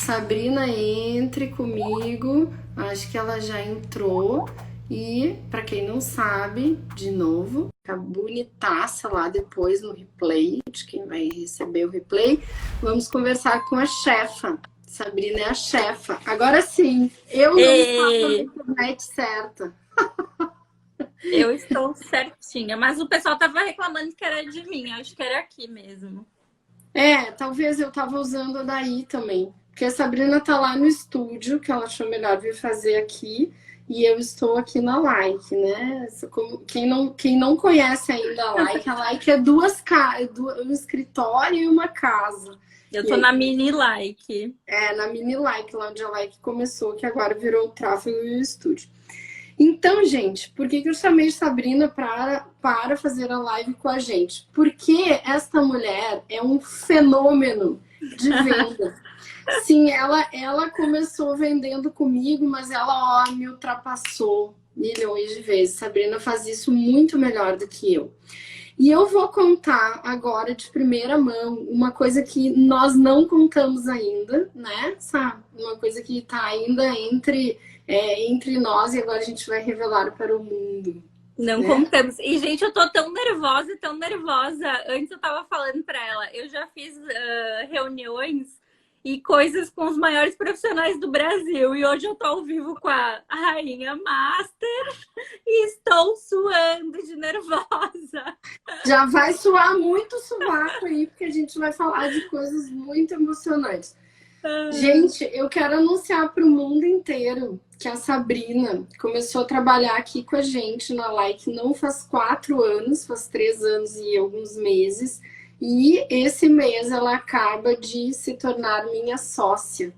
Sabrina, entre comigo. Acho que ela já entrou. E, para quem não sabe, de novo, fica bonitaça lá depois no replay, de quem vai receber o replay. Vamos conversar com a chefa. Sabrina é a chefa. Agora sim, eu não estava na internet certa. Eu estou certinha, mas o pessoal tava reclamando que era de mim, acho que era aqui mesmo. Talvez eu tava usando a daí também. Porque a Sabrina tá lá no estúdio, que ela achou melhor vir fazer aqui, e eu estou aqui na Like, né? Quem não conhece ainda a Like é um escritório e uma casa. Eu tô na mini Like. Na mini Like, lá onde a Like começou, que agora virou o tráfego e o estúdio. Então, gente, por que eu chamei Sabrina para fazer a live com a gente? Porque esta mulher é um fenômeno de venda. Sim, ela começou vendendo comigo, mas ela me ultrapassou milhões de vezes. Sabrina faz isso muito melhor do que eu. E eu vou contar agora de primeira mão uma coisa que nós não contamos ainda, né? Sabe? Uma coisa que está ainda entre nós e agora a gente vai revelar para o mundo. Não contamos. E, gente, eu tô tão nervosa, tão nervosa. Antes eu tava falando pra ela, eu já fiz reuniões e coisas com os maiores profissionais do Brasil. E hoje eu tô ao vivo com a Rainha Master e estou suando de nervosa. Já vai suar muito sovaco aí, porque a gente vai falar de coisas muito emocionantes. Gente, eu quero anunciar para o mundo inteiro que a Sabrina começou a trabalhar aqui com a gente na Like não faz 4 anos, faz 3 anos e alguns meses. E esse mês ela acaba de se tornar minha sócia.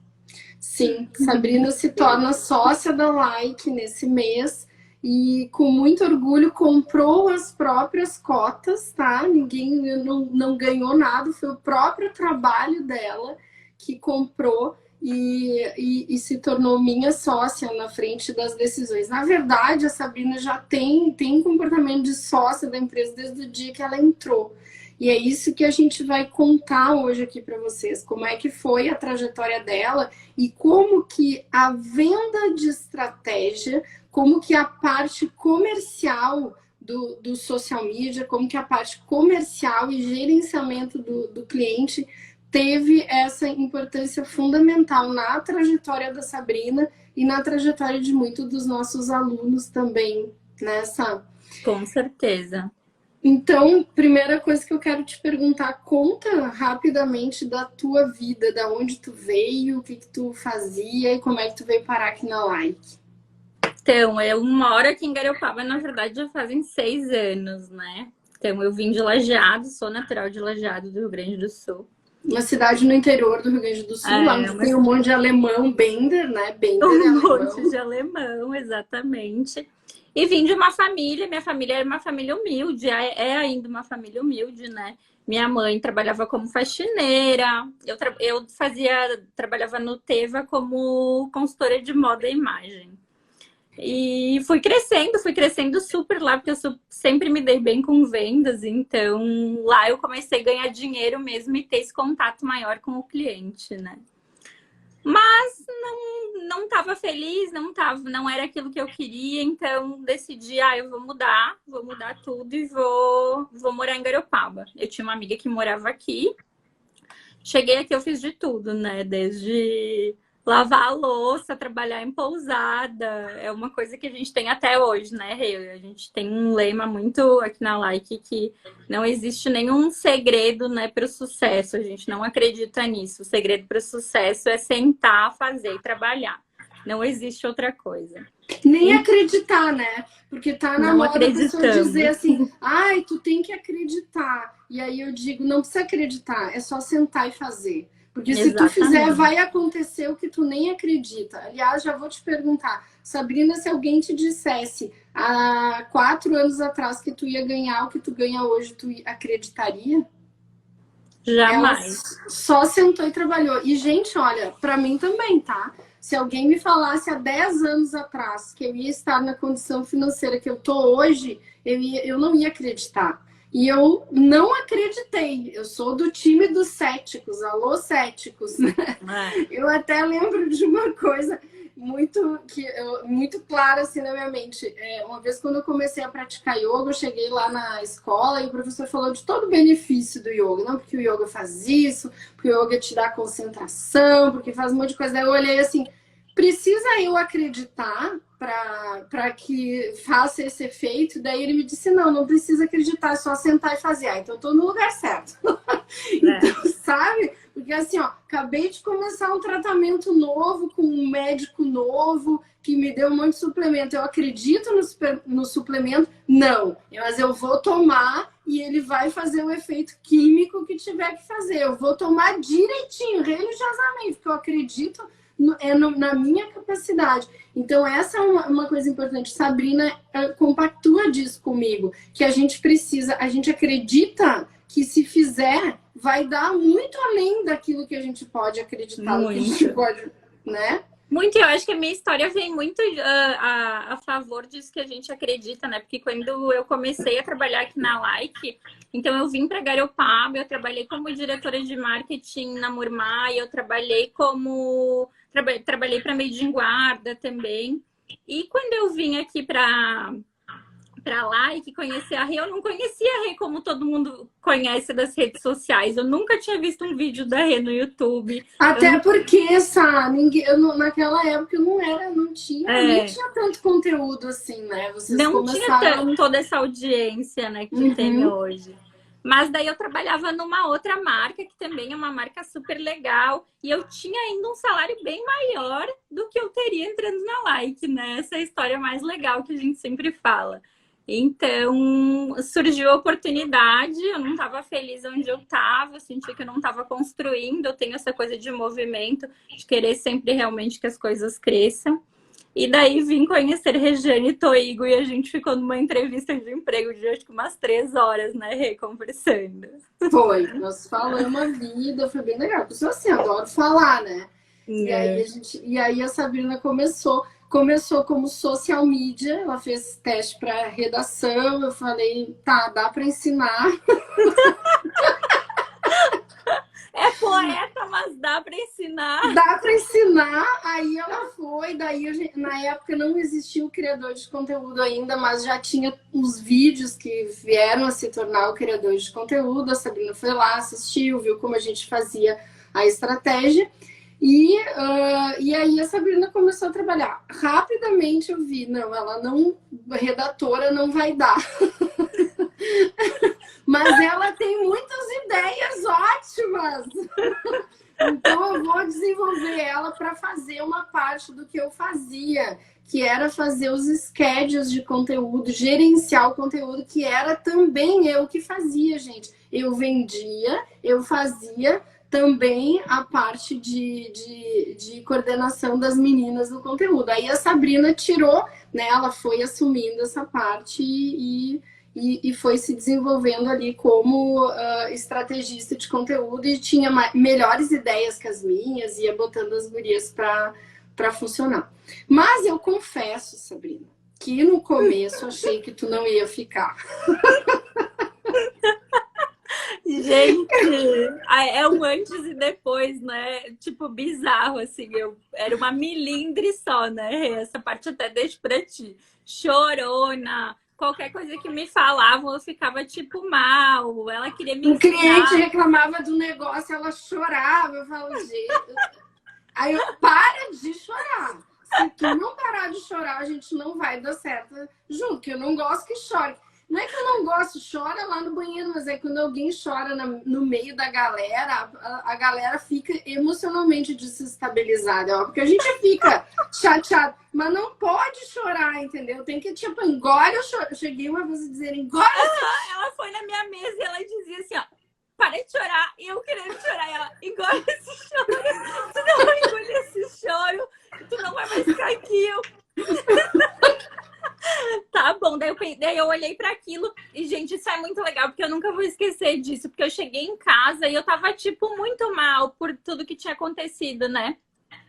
Sim, Sabrina se torna sócia da Like nesse mês e com muito orgulho comprou as próprias cotas, tá? Ninguém não ganhou nada, foi o próprio trabalho dela que comprou e se tornou minha sócia na frente das decisões. Na verdade, a Sabrina já tem comportamento de sócia da empresa desde o dia que ela entrou. E é isso que a gente vai contar hoje aqui para vocês, como é que foi a trajetória dela e como que a venda de estratégia, como que a parte comercial do social media, como que a parte comercial e gerenciamento do cliente teve essa importância fundamental na trajetória da Sabrina e na trajetória de muitos dos nossos alunos também, né, Sá? Com certeza. Então, primeira coisa que eu quero te perguntar, conta rapidamente da tua vida, da onde tu veio, o que tu fazia e como é que tu veio parar aqui na Like. Então, eu moro aqui em Garopaba, na verdade já fazem 6 anos, né? Então, eu vim de Lajeado, sou natural de Lajeado, do Rio Grande do Sul. Uma cidade no interior do Rio Grande do Sul, lá onde tem um monte de alemão, Bender, né? Bender um monte de alemão, exatamente. E vim de uma família, minha família era uma família humilde, é ainda uma família humilde, né? Minha mãe trabalhava como faxineira, eu trabalhava no Teva como consultora de moda e imagem. E fui crescendo super lá, porque eu sempre me dei bem com vendas, então lá eu comecei a ganhar dinheiro mesmo e ter esse contato maior com o cliente, né? Mas não estava feliz, não era aquilo que eu queria, então decidi, eu vou mudar tudo e vou morar em Garopaba. Eu tinha uma amiga que morava aqui, cheguei aqui, eu fiz de tudo, né? Desde lavar a louça, trabalhar em pousada, é uma coisa que a gente tem até hoje, né, Rê? A gente tem um lema muito aqui na Like que não existe nenhum segredo, né, para o sucesso. A gente não acredita nisso. O segredo para o sucesso é sentar, fazer e trabalhar. Não existe outra coisa. Nem acreditar, né? Porque tá na moda a pessoa dizer assim, tu tem que acreditar. E aí eu digo, não precisa acreditar, é só sentar e fazer. Porque se tu fizer, vai acontecer o que tu nem acredita. Aliás, já vou te perguntar, Sabrina, se alguém te dissesse há 4 anos atrás que tu ia ganhar o que tu ganha hoje, tu acreditaria? Jamais. Ela só sentou e trabalhou. E, gente, olha, pra mim também, tá? Se alguém me falasse há 10 anos atrás que eu ia estar na condição financeira que eu tô hoje, eu não ia acreditar. E eu não acreditei. Eu sou do time dos céticos, alô céticos, né? Eu até lembro de uma coisa muito clara assim na minha mente. Uma vez quando eu comecei a praticar yoga, eu cheguei lá na escola e o professor falou de todo o benefício do yoga. Não porque o yoga faz isso, porque o yoga te dá concentração, porque faz um monte de coisa. Aí eu olhei assim, precisa eu acreditar para que faça esse efeito? Daí ele me disse, não precisa acreditar, é só sentar e fazer. Então eu tô no lugar certo. Então, sabe? Porque assim, ó, acabei de começar um tratamento novo com um médico novo que me deu um monte de suplemento. Eu acredito no suplemento? Não. Mas eu vou tomar e ele vai fazer o efeito químico que tiver que fazer. Eu vou tomar direitinho, religiosamente, porque eu acredito na minha capacidade. Então, essa é uma coisa importante. Sabrina compactua disso comigo, que a gente precisa, a gente acredita que se fizer, vai dar muito além daquilo que a gente pode acreditar. Muito. Que a gente pode, né? Muito, eu acho que a minha história vem muito a favor disso que a gente acredita, né? Porque quando eu comecei a trabalhar aqui na Like, então eu vim para Garopaba, eu trabalhei como diretora de marketing na Murmai, eu trabalhei como... Trabalhei para Made in Guarda também. E quando eu vim aqui para Like, conhecer a Rê, eu não conhecia a Rê como todo mundo conhece das redes sociais. Eu nunca tinha visto um vídeo da Rê no YouTube. Até porque, sabe, naquela época não tinha, nem tinha tanto conteúdo assim, né? Vocês não começaram... tinha toda essa audiência, né, que tem hoje. Mas daí eu trabalhava numa outra marca, que também é uma marca super legal. E eu tinha ainda um salário bem maior do que eu teria entrando na Like, né? Essa é a história mais legal que a gente sempre fala. Então, surgiu a oportunidade, eu não estava feliz onde eu estava, senti que eu não estava construindo, eu tenho essa coisa de movimento, de querer sempre realmente que as coisas cresçam. E daí vim conhecer Regiane Toigo e a gente ficou numa entrevista de emprego de acho que umas 3 horas, né, conversando. Foi, nós falamos a vida, foi bem legal. Porque assim, eu adoro falar, né? E aí a Sabrina começou como social media, ela fez teste para redação, eu falei, tá, dá para ensinar. É poeta, mas dá para ensinar. Dá para ensinar, aí ela foi, daí na época não existia o criador de conteúdo ainda, mas já tinha os vídeos que vieram a se tornar o criador de conteúdo, a Sabrina foi lá, assistiu, viu como a gente fazia a estratégia, e aí a Sabrina começou a trabalhar. Rapidamente eu vi, redatora não vai dar. Mas ela tem muitas ideias ótimas. Então eu vou desenvolver ela para fazer uma parte do que eu fazia, que era fazer os schedules de conteúdo, gerenciar o conteúdo, que era também eu que fazia, gente. Eu vendia, eu fazia também a parte de coordenação das meninas do conteúdo. Aí a Sabrina tirou, né? Ela foi assumindo essa parte e foi se desenvolvendo ali como estrategista de conteúdo e tinha melhores ideias que as minhas, ia botando as gurias para funcionar. Mas eu confesso, Sabrina, que no começo achei que tu não ia ficar. Gente, é um antes e depois, né? Tipo, bizarro, assim. Eu era uma milindre só, né? Essa parte até deixo pra ti. Chorona. Qualquer coisa que me falavam, eu ficava, tipo, mal. Ela queria me ensinar. O cliente reclamava do negócio, ela chorava. Eu falava, gente... Aí eu, para de chorar. Se tu não parar de chorar, a gente não vai dar certo junto, que eu não gosto que chore. Não é que eu não gosto, chora lá no banheiro, mas é quando alguém chora no meio da galera, a galera fica emocionalmente desestabilizada. Porque a gente fica chateado, mas não pode chorar, entendeu? Tem que, tipo, engole o choro. Eu cheguei uma vez a dizer, engole. Ela foi na minha mesa e ela dizia assim, ó, para de chorar. E eu querendo chorar. E ela, engole esse choro. Tu não vai engolir esse choro. Tu não vai mais ficar aqui. Tá bom, daí eu olhei para aquilo e, gente, isso é muito legal, porque eu nunca vou esquecer disso, porque eu cheguei em casa e eu tava, tipo, muito mal por tudo que tinha acontecido, né?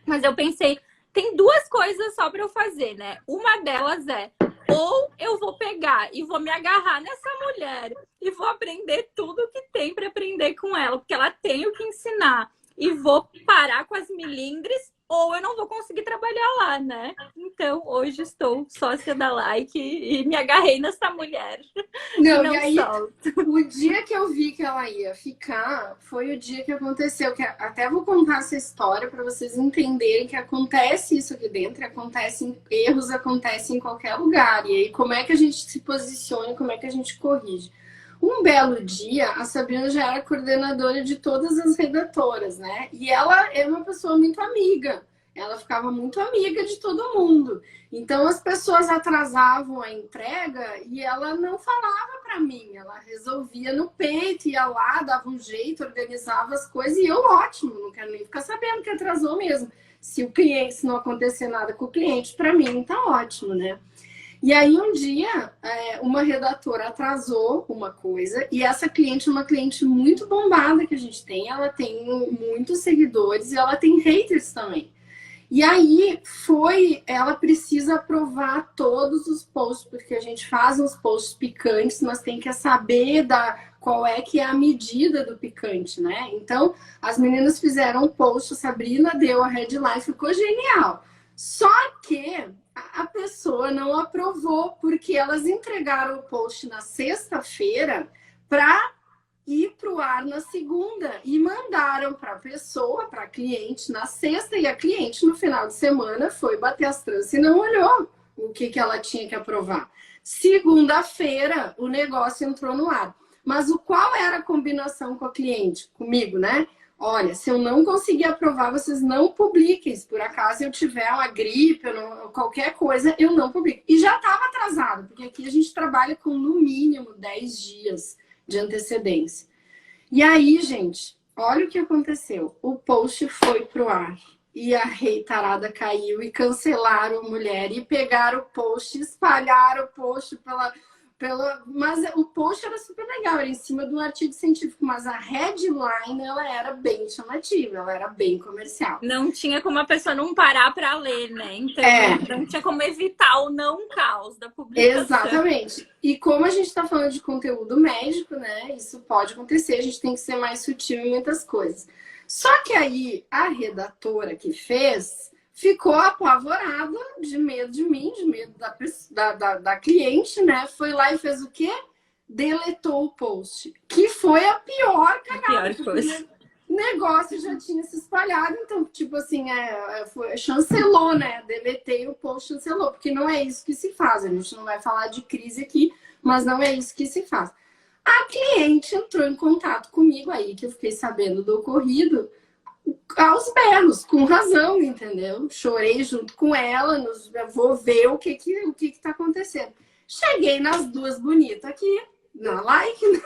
Mas eu pensei, tem 2 coisas só para eu fazer, né? Uma delas é ou eu vou pegar e vou me agarrar nessa mulher e vou aprender tudo o que tem para aprender com ela, porque ela tem o que ensinar, e vou parar com as milindres, ou eu não vou conseguir trabalhar lá, né? Então, hoje estou sócia da Like e me agarrei nessa mulher. Não, Não e aí, solto. o dia que eu vi que ela ia ficar, foi o dia que aconteceu. Que até vou contar essa história para vocês entenderem que acontece isso aqui dentro, erros acontecem em qualquer lugar. E aí, como é que a gente se posiciona, como é que a gente corrige? Um belo dia, a Sabrina já era coordenadora de todas as redatoras, né? E ela é uma pessoa muito amiga. Ela ficava muito amiga de todo mundo. Então as pessoas atrasavam a entrega e ela não falava para mim. Ela resolvia no peito, ia lá, dava um jeito, organizava as coisas e eu, ótimo, não quero nem ficar sabendo que atrasou mesmo. Se não acontecer nada com o cliente, para mim tá ótimo, né? E aí um dia uma redatora atrasou uma coisa e essa cliente é uma cliente muito bombada que a gente tem. Ela tem muitos seguidores e ela tem haters também. E aí ela precisa aprovar todos os posts, porque a gente faz uns posts picantes, mas tem que saber qual é que é a medida do picante, né? Então, as meninas fizeram um post, a Sabrina deu a headline, ficou genial. Só que a pessoa não aprovou, porque elas entregaram o post na sexta-feira para ir para o ar na segunda e mandaram para a pessoa, para a cliente, na sexta, e a cliente no final de semana foi bater as tranças e não olhou o que ela tinha que aprovar. Segunda-feira o negócio entrou no ar. Mas qual era a combinação com a cliente? Comigo, né? Olha, se eu não conseguir aprovar, vocês não publiquem. Se por acaso eu tiver uma gripe, qualquer coisa, eu não publico. E já estava atrasado, porque aqui a gente trabalha com no mínimo 10 dias de antecedência. E aí, gente, olha o que aconteceu. O post foi pro ar e a reitarada caiu e cancelaram a mulher e pegaram o post, espalharam o post mas o post era super legal, era em cima de um artigo científico, mas a headline ela era bem chamativa, ela era bem comercial. Não tinha como a pessoa não parar para ler, né? Então, não tinha como evitar o não caos da publicação. Exatamente. E como a gente está falando de conteúdo médico, né? Isso pode acontecer, a gente tem que ser mais sutil em muitas coisas. Só que aí a redatora que fez ficou apavorada, de medo de mim, de medo da cliente, né? Foi lá e fez o quê? Deletou o post. Que foi a pior cagada. A pior coisa. O negócio já tinha se espalhado, então, tipo assim, chancelou, né? Deletei o post, chancelou, porque não é isso que se faz. A gente não vai falar de crise aqui, mas não é isso que se faz. A cliente entrou em contato comigo aí, que eu fiquei sabendo do ocorrido, aos berros, com razão, entendeu? Chorei junto com ela, vou ver o que tá acontecendo. Cheguei nas duas bonitas aqui, na Like,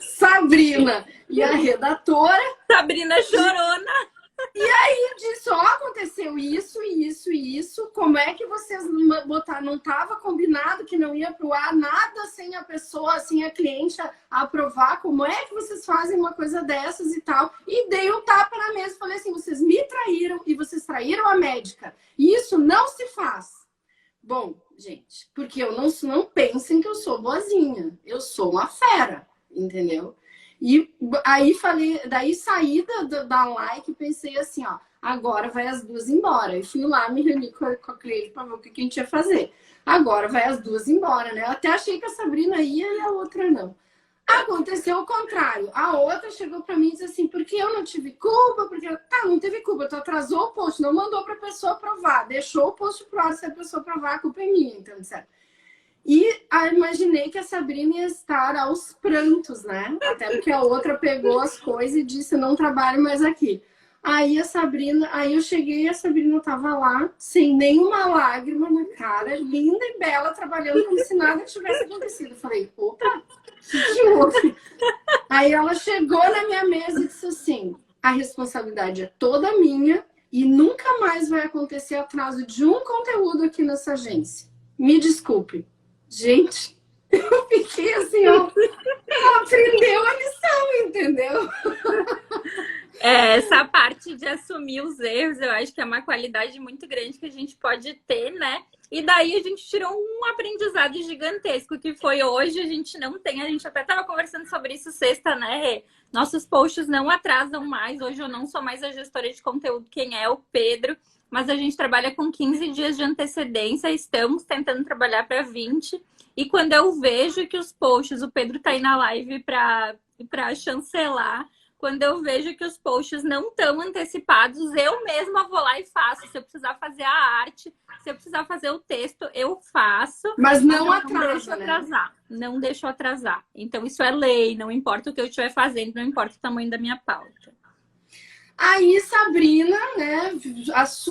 Sabrina e a redatora. Sabrina chorona. E aí disse, aconteceu isso, isso e isso. Como é que vocês botaram? Não estava combinado que não ia pro ar nada sem a pessoa, sem a cliente aprovar. Como é que vocês fazem uma coisa dessas e tal? E dei um tapa na mesa e falei assim, vocês me traíram e vocês traíram a médica. E isso não se faz. Bom, gente, porque não pensem que eu sou boazinha. Eu sou uma fera, entendeu? E aí daí saí da Like e pensei assim, agora vai as duas embora. E fui lá, me reuni com a cliente para ver o que a gente ia fazer. Agora vai as duas embora, né? Eu até achei que a Sabrina ia e a outra não. Aconteceu o contrário. A outra chegou para mim e disse assim, porque eu não tive culpa, porque... Tá, não teve culpa, tu atrasou o post, não mandou para a pessoa aprovar, deixou o post pro ar, se a pessoa aprovar, a culpa é minha, então, certo? E imaginei que a Sabrina ia estar aos prantos, né? Até porque a outra pegou as coisas e disse, não trabalho mais aqui. Aí eu cheguei e a Sabrina tava lá, sem nenhuma lágrima na cara, linda e bela, trabalhando como se nada tivesse acontecido. Eu falei, opa, que houve? Aí ela chegou na minha mesa e disse assim, a responsabilidade é toda minha e nunca mais vai acontecer atraso de um conteúdo aqui nessa agência. Me desculpe. Gente, eu fiquei assim, ela aprendeu a lição, entendeu? Essa parte de assumir os erros, eu acho que é uma qualidade muito grande que a gente pode ter, né? E daí a gente tirou um aprendizado gigantesco, que foi hoje a gente não tem, a gente até estava conversando sobre isso sexta, né, Rê? Nossos posts não atrasam mais, hoje eu não sou mais a gestora de conteúdo, quem é o Pedro, mas a gente trabalha com 15 dias de antecedência, estamos tentando trabalhar para 20, e quando eu vejo que os posts, o Pedro tá aí na live para chancelar, quando eu vejo que os posts não estão antecipados, eu mesma vou lá e faço. Se eu precisar fazer a arte, se eu precisar fazer o texto, eu faço. Mas não deixo atrasar. Não deixo atrasar. Então, isso é lei. Não importa o que eu estiver fazendo, não importa o tamanho da minha pauta. Aí Sabrina, né,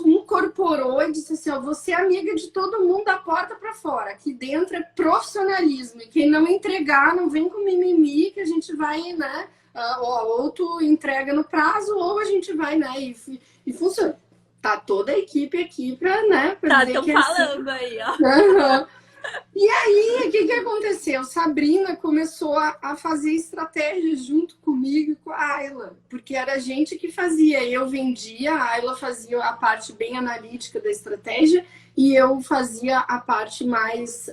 incorporou e disse assim, ó, você é amiga de todo mundo da porta para fora. Aqui dentro é profissionalismo. E quem não entregar, não vem com mimimi, que a gente vai, né... ou tu entrega no prazo, ou a gente vai, né? E funciona. Tá toda a equipe aqui pra, né? Pra dizer que falando assim. Aí, ó. Uhum. E aí, o que aconteceu? Sabrina começou a fazer estratégia junto comigo e com a Ayla, porque era a gente que fazia. Eu vendia, a Ayla fazia a parte bem analítica da estratégia e eu fazia a parte mais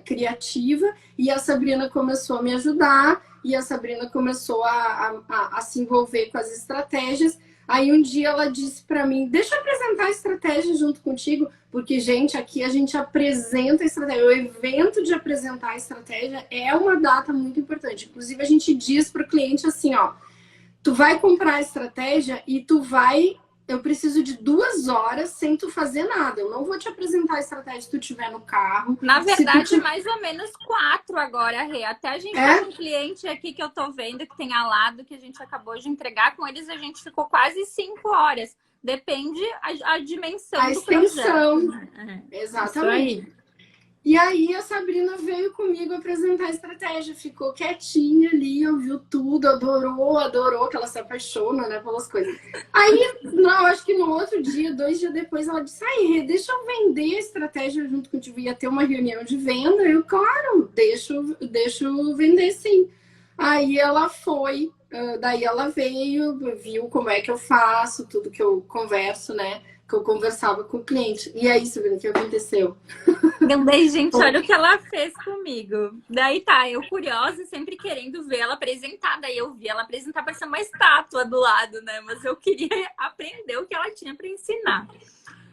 criativa, e a Sabrina começou a me ajudar. E a Sabrina começou a se envolver com as estratégias. Aí um dia ela disse para mim, deixa eu apresentar a estratégia junto contigo, porque, gente, aqui a gente apresenta a estratégia. O evento de apresentar a estratégia é uma data muito importante. Inclusive, a gente diz para o cliente assim, ó, tu vai comprar a estratégia e tu vai... Eu preciso de 2 horas sem tu fazer nada. Eu não vou te apresentar a estratégia se tu estiver no carro. Na verdade, mais ou menos 4 agora, Rê. Até a gente tá com um cliente aqui que eu tô vendo, que tem alado, que a gente acabou de entregar. Com eles, a gente ficou quase 5 horas. Depende a dimensão do extensão. Projeto. Exatamente. E aí a Sabrina veio comigo apresentar a estratégia, ficou quietinha ali, ouviu tudo, adorou, que ela se apaixona, né, pelas coisas. Aí, não, acho que no outro dia, 2 dias depois, ela disse, aí, deixa eu vender a estratégia junto contigo, ia ter uma reunião de venda. Eu, claro, deixo vender sim. Aí ela foi, daí ela veio, viu como é que eu faço, tudo que eu converso, né, que eu conversava com o cliente. E aí, Sabrina, o que aconteceu? Daí, gente, olha o que ela fez comigo. Daí tá, eu curiosa, sempre querendo ver ela apresentar. Daí eu vi ela apresentar, parecia uma estátua do lado, né? Mas eu queria aprender o que ela tinha para ensinar.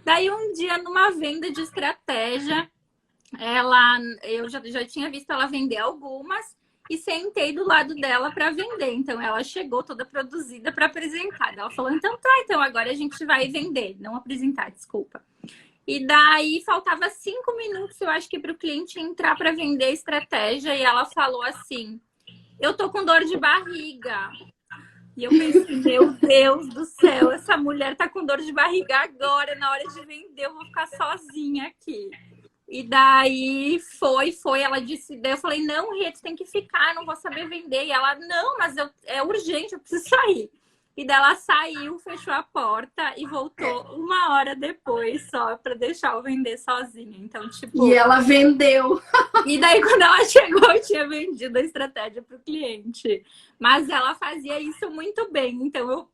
Daí um dia, numa venda de estratégia, eu já tinha visto ela vender algumas e sentei do lado dela para vender. Então ela chegou toda produzida para apresentar. Ela falou, então tá, então agora a gente vai vender, não apresentar, desculpa. E daí faltava 5 minutos, eu acho que para o cliente entrar para vender a estratégia, e ela falou assim, eu tô com dor de barriga. E eu pensei, meu Deus do céu, essa mulher tá com dor de barriga agora, na hora de vender, eu vou ficar sozinha aqui. E daí ela disse, daí eu falei, não, Rê, tu tem que ficar, eu não vou saber vender. E ela, não, mas é urgente, eu preciso sair. E daí ela saiu, fechou a porta e voltou 1 hora depois só para deixar eu vender sozinha. Então, tipo... E ela vendeu. E daí, quando ela chegou, eu tinha vendido a estratégia para o cliente. Mas ela fazia isso muito bem. Então,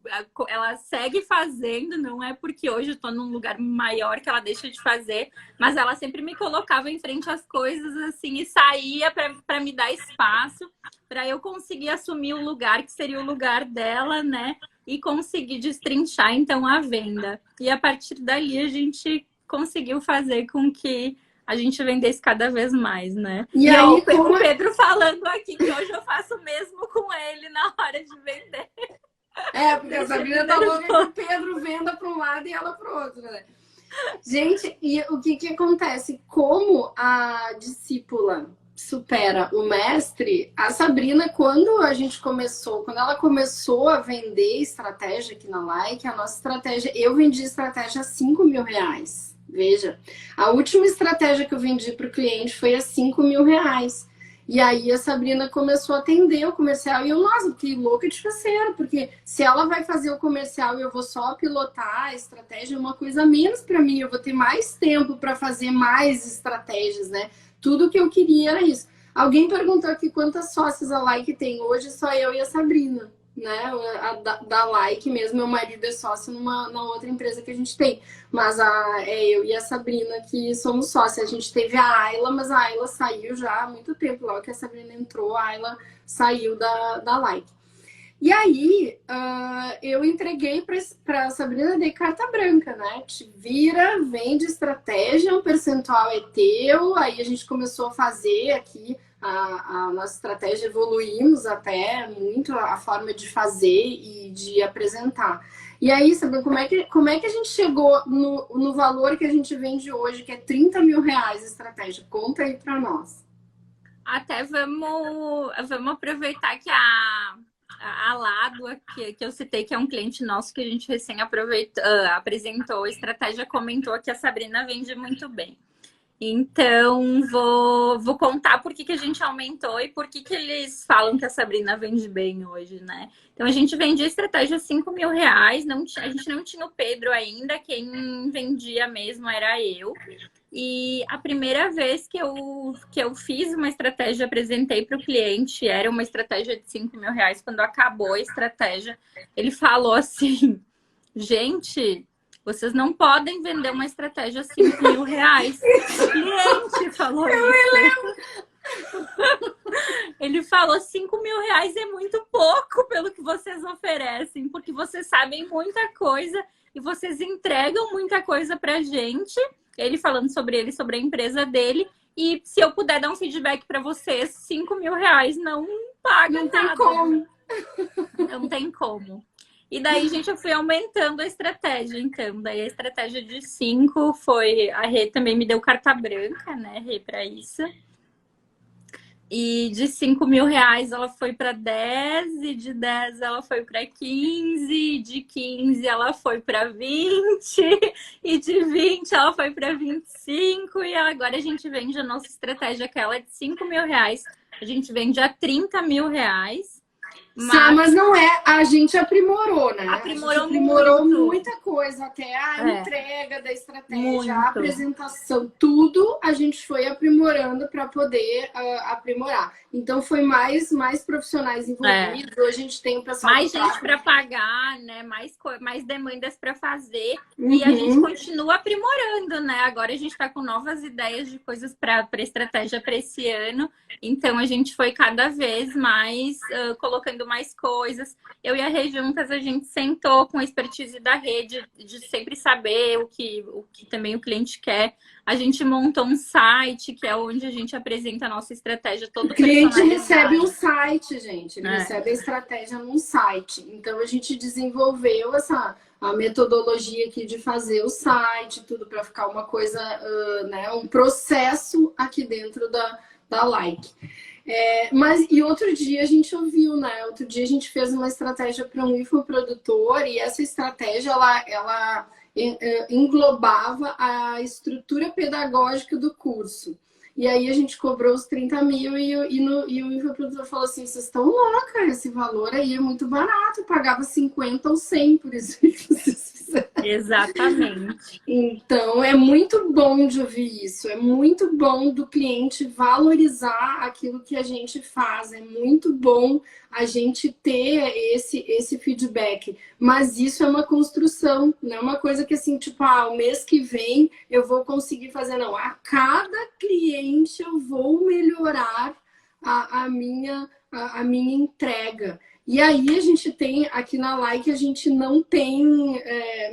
ela segue fazendo. Não é porque hoje eu estou num lugar maior que ela deixa de fazer. Mas ela sempre me colocava em frente às coisas, assim, e saía para me dar espaço, para eu conseguir assumir o lugar que seria o lugar dela, né? E conseguir destrinchar, então, a venda. E a partir dali, a gente conseguiu fazer com que a gente vendesse cada vez mais, né? E aí, o Pedro falando aqui que hoje eu faço o mesmo com ele na hora de vender. Porque a Sabrina tá louca que o Pedro venda para um lado e ela para o outro, né? Gente, e o que acontece? Como a discípula supera o mestre, a Sabrina, quando ela começou a vender estratégia aqui na Like, a nossa estratégia, eu vendi estratégia a R$5.000. Veja, a última estratégia que eu vendi para o cliente foi a R$5.000. E aí a Sabrina começou a atender o comercial e eu, nossa, que louca de faceira, porque se ela vai fazer o comercial e eu vou só pilotar a estratégia, é uma coisa a menos para mim, eu vou ter mais tempo para fazer mais estratégias, né? Tudo que eu queria era isso. Alguém perguntou aqui quantas sócias a Like tem. Hoje só eu e a Sabrina. né? Da Like mesmo, meu marido é sócio na outra empresa que a gente tem. Mas eu e a Sabrina que somos sócios. A gente teve a Ayla, mas a Ayla saiu já há muito tempo. Logo que a Sabrina entrou, a Ayla saiu da Like. E aí, eu entreguei para a Sabrina, dei carta branca, né? Te vira, vende estratégia, um percentual é teu. Aí a gente começou a fazer aqui a nossa estratégia, evoluímos até muito a forma de fazer e de apresentar. E aí, Sabrina, como é que a gente chegou no valor que a gente vende hoje, que é 30 mil reais a estratégia? Conta aí para nós. Até vamos aproveitar que a Lado, que eu citei, que é um cliente nosso que a gente recém apresentou a estratégia, comentou que a Sabrina vende muito bem. Então, vou contar por que a gente aumentou e por que eles falam que a Sabrina vende bem hoje, né? Então, a gente vendia estratégia 5 mil reais, a gente não tinha o Pedro ainda, quem vendia mesmo era eu. E a primeira vez que eu fiz uma estratégia, apresentei para o cliente, era uma estratégia de 5 mil reais. Quando acabou a estratégia, ele falou assim: gente, vocês não podem vender uma estratégia 5 mil reais. O cliente falou isso. Ele falou: 5 mil reais é muito pouco pelo que vocês oferecem, porque vocês sabem muita coisa e vocês entregam muita coisa pra gente. Ele falando sobre ele, sobre a empresa dele. E se eu puder dar um feedback para vocês, 5 mil reais não paga nada. Não tem como. Não tem como. E daí, gente, eu fui aumentando a estratégia, então. Daí a estratégia de 5 foi... A Rê também me deu carta branca, né, Rê, para isso. E de 5 mil reais ela foi para 10, e de 10 ela foi para 15, e de 15 ela foi para 20, e de 20 ela foi para 25, e agora a gente vende a nossa estratégia, que ela é de 5 mil reais, a gente vende a 30 mil reais. Mas não é, a gente aprimorou, né? Aprimorou muita coisa, até a entrega da estratégia, muito. A apresentação, tudo a gente foi aprimorando para poder aprimorar. Então foi mais profissionais envolvidos, hoje a gente tem o pessoal... Mais gente para pagar, né? Mais demandas para fazer, e a gente continua aprimorando, né? Agora a gente está com novas ideias de coisas para estratégia para esse ano, então a gente foi cada vez mais colocando mais coisas. Eu e a Rê juntas, a gente sentou com a expertise da rede de sempre saber o que também o cliente quer. A gente montou um site, que é onde a gente apresenta a nossa estratégia toda. O cliente recebe um site, gente. Ele recebe a estratégia num site. Então, a gente desenvolveu a metodologia aqui de fazer o site, tudo para ficar uma coisa, né, um processo aqui dentro da Like. E outro dia a gente ouviu, né? Outro dia a gente fez uma estratégia para um infoprodutor, e essa estratégia, ela englobava a estrutura pedagógica do curso. E aí a gente cobrou os 30 mil e o infoprodutor falou assim: vocês estão loucas, esse valor aí é muito barato, eu pagava 50 ou 100 por isso que vocês fizeram. Exatamente. Então é muito bom de ouvir isso, é muito bom do cliente valorizar aquilo que a gente faz, é muito bom a gente ter esse feedback, mas isso é uma construção, não é uma coisa que assim, tipo, o mês que vem eu vou conseguir fazer, não. A cada cliente eu vou melhorar a minha entrega. E aí a gente tem, aqui na Like, a gente não tem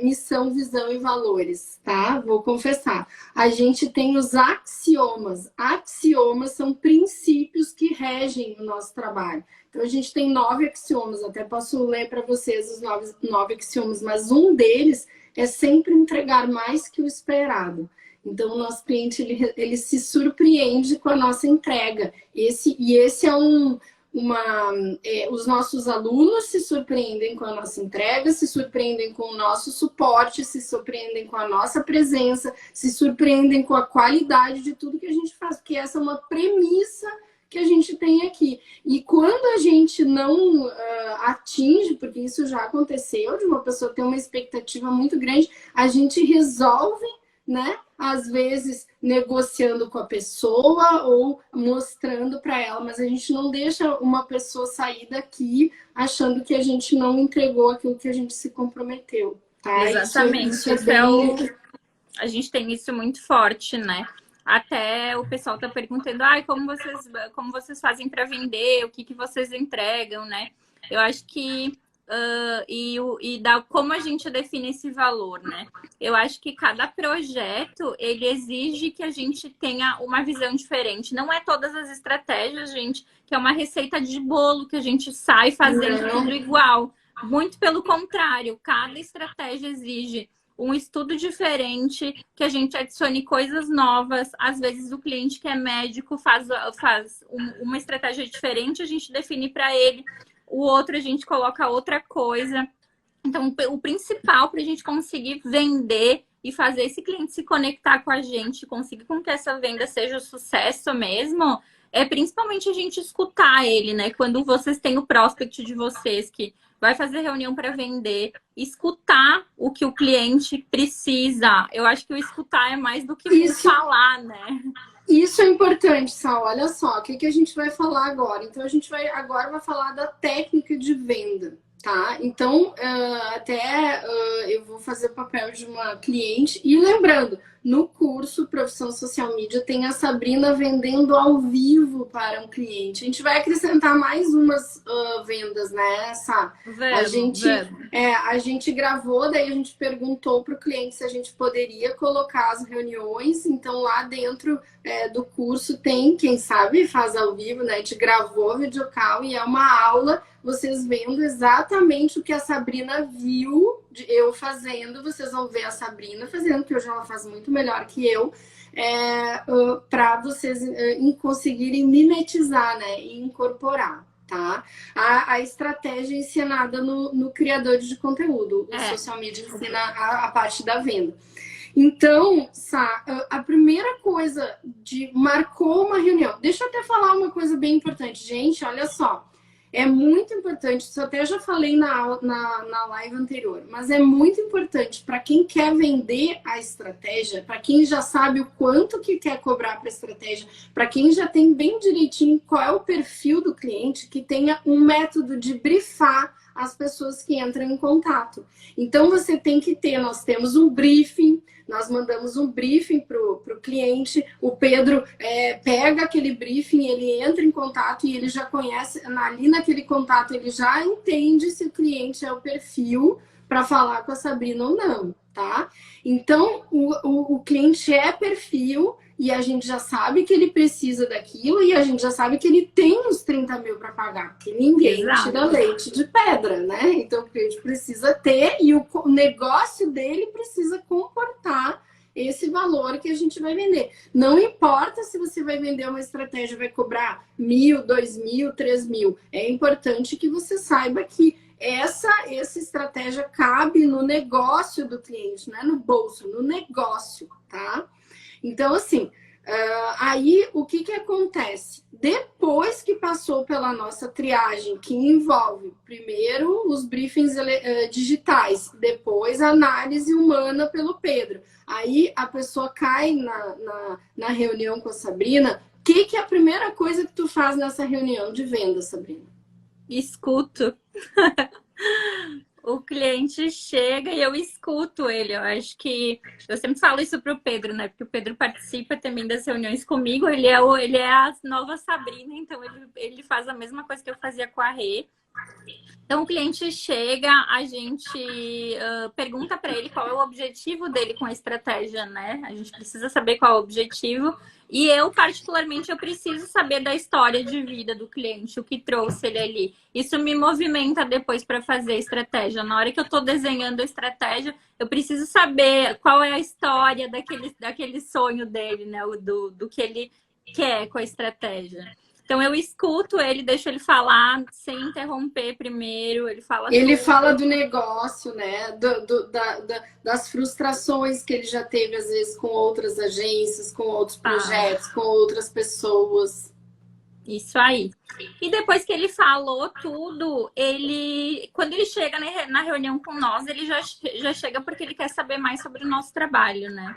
missão, visão e valores, tá? Vou confessar. A gente tem os axiomas. Axiomas são princípios que regem o nosso trabalho. Então a gente tem 9 axiomas, até posso ler para vocês os 9 axiomas, mas um deles é sempre entregar mais que o esperado. Então o nosso cliente, ele se surpreende com a nossa entrega. Esse é os nossos alunos se surpreendem com a nossa entrega, se surpreendem com o nosso suporte, se surpreendem com a nossa presença, se surpreendem com a qualidade de tudo que a gente faz, porque essa é uma premissa que a gente tem aqui. E quando a gente não atinge, porque isso já aconteceu, de uma pessoa ter uma expectativa muito grande, a gente resolve, né, às vezes negociando com a pessoa ou mostrando para ela, mas a gente não deixa uma pessoa sair daqui achando que a gente não entregou aquilo que a gente se comprometeu, tá? Exatamente. Isso é bem... A gente tem isso muito forte, né? Até o pessoal tá perguntando, como vocês fazem para vender, o que que vocês entregam, né? Eu acho que como a gente define esse valor, né? Eu acho que cada projeto, ele exige que a gente tenha uma visão diferente. Não é todas as estratégias, gente, que é uma receita de bolo que a gente sai fazendo tudo igual. Muito pelo contrário, cada estratégia exige um estudo diferente, que a gente adicione coisas novas. Às vezes o cliente que é médico faz uma estratégia diferente, a gente define para ele. O outro a gente coloca outra coisa. Então, o principal para a gente conseguir vender e fazer esse cliente se conectar com a gente, conseguir com que essa venda seja um sucesso mesmo, é principalmente a gente escutar ele, né? Quando vocês têm o prospect de vocês que vai fazer reunião para vender, escutar o que o cliente precisa. Eu acho que o escutar é mais do que falar, né? Isso é importante, Sal. Olha só, o que a gente vai falar agora? Então, a gente vai falar da técnica de venda, tá? Então, eu vou fazer o papel de uma cliente. E lembrando, no curso Profissão Social Media tem a Sabrina vendendo ao vivo para um cliente. A gente vai acrescentar mais umas vendas, né, Sá? A gente gravou, daí a gente perguntou para o cliente se a gente poderia colocar as reuniões. Então, lá dentro do curso tem, quem sabe, faz ao vivo, né? A gente gravou videocall e é uma aula, vocês vendo exatamente o que a Sabrina viu eu fazendo. Vocês vão ver a Sabrina fazendo, que hoje ela faz muito melhor que eu, para vocês conseguirem mimetizar, né? E incorporar. Tá? A estratégia ensinada no criador de conteúdo. O social media ensina a parte da venda. Então, Sá, a primeira coisa marcou uma reunião. Deixa eu até falar uma coisa bem importante. Gente, olha só. É muito importante, isso eu até já falei na live anterior, mas é muito importante para quem quer vender a estratégia, para quem já sabe o quanto que quer cobrar para a estratégia, para quem já tem bem direitinho qual é o perfil do cliente, que tenha um método de brifar as pessoas que entram em contato. Então, você tem que ter, nós temos um briefing, nós mandamos um briefing para o cliente, o Pedro pega aquele briefing, ele entra em contato e ele já conhece, ali naquele contato, ele já entende se o cliente é o perfil para falar com a Sabrina ou não, tá? Então, o cliente é perfil e a gente já sabe que ele precisa daquilo e a gente já sabe que ele tem uns 30 mil para pagar, porque ninguém tira leite de pedra, né? Então, o cliente precisa ter e o negócio dele precisa comportar esse valor que a gente vai vender. Não importa se você vai vender uma estratégia, vai cobrar 1.000, 2.000, 3.000. É importante que você saiba que essa estratégia cabe no negócio do cliente, não é no bolso, no negócio, tá? Então, assim, aí o que acontece? Depois que passou pela nossa triagem, que envolve primeiro os briefings digitais, depois a análise humana pelo Pedro, aí a pessoa cai na reunião com a Sabrina. O que é a primeira coisa que tu faz nessa reunião de venda, Sabrina? Escuto. O cliente chega e eu escuto ele. Eu acho que eu sempre falo isso pro Pedro, né? Porque o Pedro participa também das reuniões comigo. Ele é a nova Sabrina, então ele faz a mesma coisa que eu fazia com a Rê. Então o cliente chega, a gente pergunta para ele qual é o objetivo dele com a estratégia, né? A gente precisa saber qual é o objetivo. E eu, particularmente, eu preciso saber da história de vida do cliente, o que trouxe ele ali. Isso me movimenta depois para fazer a estratégia. Na hora que eu estou desenhando a estratégia, eu preciso saber qual é a história daquele sonho dele, né? Do que ele quer com a estratégia. Então, eu escuto ele, deixo ele falar sem interromper primeiro. Ele fala do negócio, né? Das frustrações que ele já teve, às vezes, com outras agências, com outros projetos, com outras pessoas. Isso aí. E depois que ele falou tudo, quando ele chega na reunião com nós, ele já chega porque ele quer saber mais sobre o nosso trabalho, né?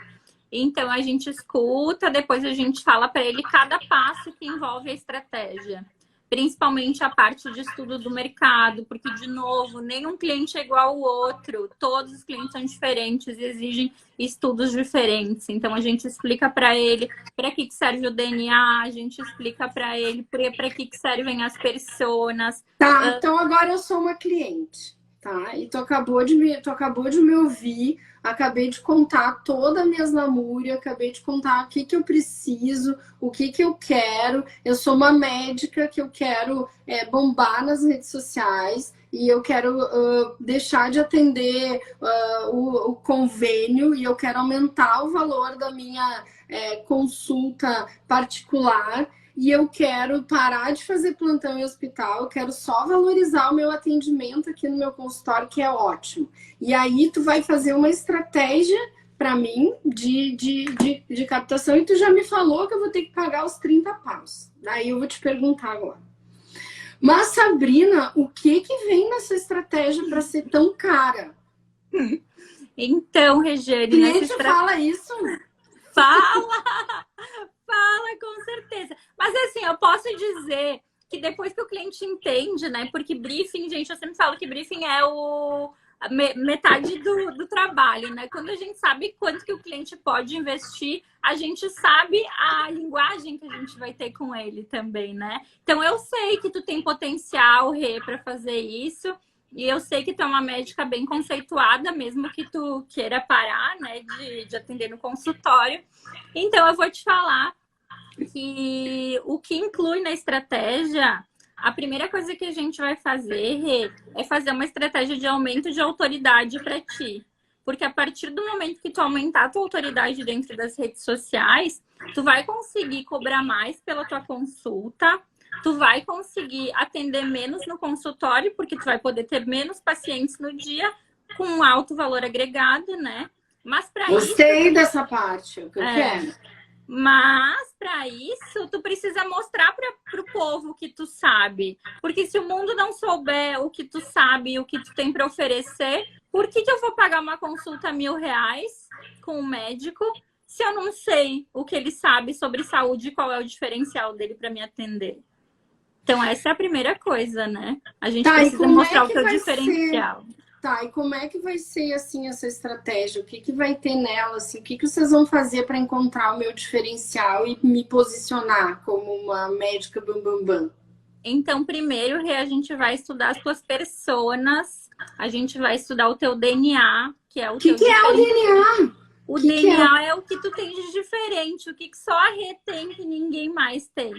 Então a gente escuta, depois a gente fala para ele cada passo que envolve a estratégia. Principalmente a parte de estudo do mercado, porque, de novo, nenhum cliente é igual ao outro. Todos os clientes são diferentes e exigem estudos diferentes. Então, a gente explica para ele para que serve o DNA, a gente explica para ele para que servem as personas. Tá, então agora eu sou uma cliente, tá? E tu acabou de me ouvir, acabei de contar toda a minha lamúria, acabei de contar o que eu preciso, o que eu quero. Eu sou uma médica que eu quero bombar nas redes sociais e eu quero deixar de atender o convênio e eu quero aumentar o valor da minha consulta particular. E eu quero parar de fazer plantão em hospital, eu quero só valorizar o meu atendimento aqui no meu consultório, que é ótimo. E aí tu vai fazer uma estratégia para mim de captação e tu já me falou que eu vou ter que pagar os 30 paus. Daí eu vou te perguntar agora. Mas, Sabrina, o que vem nessa estratégia para ser tão cara? Então, Regiane... O cliente fala isso? Fala! Fala, com certeza. Mas assim, eu posso dizer que depois que o cliente entende, né? Porque briefing, gente, eu sempre falo que briefing é metade do trabalho, né? Quando a gente sabe quanto que o cliente pode investir, a gente sabe a linguagem que a gente vai ter com ele também, né? Então, eu sei que tu tem potencial, Rê, para fazer isso. E eu sei que tu é uma médica bem conceituada, mesmo que tu queira parar, né, de atender no consultório. Então, eu vou te falar que o que inclui na estratégia, a primeira coisa que a gente vai fazer, Rê, é fazer uma estratégia de aumento de autoridade para ti. Porque a partir do momento que tu aumentar a tua autoridade dentro das redes sociais, tu vai conseguir cobrar mais pela tua consulta, tu vai conseguir atender menos no consultório, porque tu vai poder ter menos pacientes no dia com um alto valor agregado, né? Mas para isso... Gostei dessa parte, o que eu quero. Mas, para isso, tu precisa mostrar para o povo que tu sabe. Porque se o mundo não souber o que tu sabe e o que tu tem para oferecer, por que eu vou pagar uma consulta R$1.000 com um médico se eu não sei o que ele sabe sobre saúde e qual é o diferencial dele para me atender? Então, essa é a primeira coisa, né? A gente precisa mostrar o teu diferencial. Tá, e como é que vai ser, assim, essa estratégia? O que vai ter nela, assim? O que vocês vão fazer para encontrar o meu diferencial e me posicionar como uma médica bam? Então, primeiro, a gente vai estudar as tuas personas, a gente vai estudar o teu DNA, que é o teu diferencial. O que é o DNA? O DNA é o que tu tem de diferente, o que só a Rê tem que ninguém mais tem.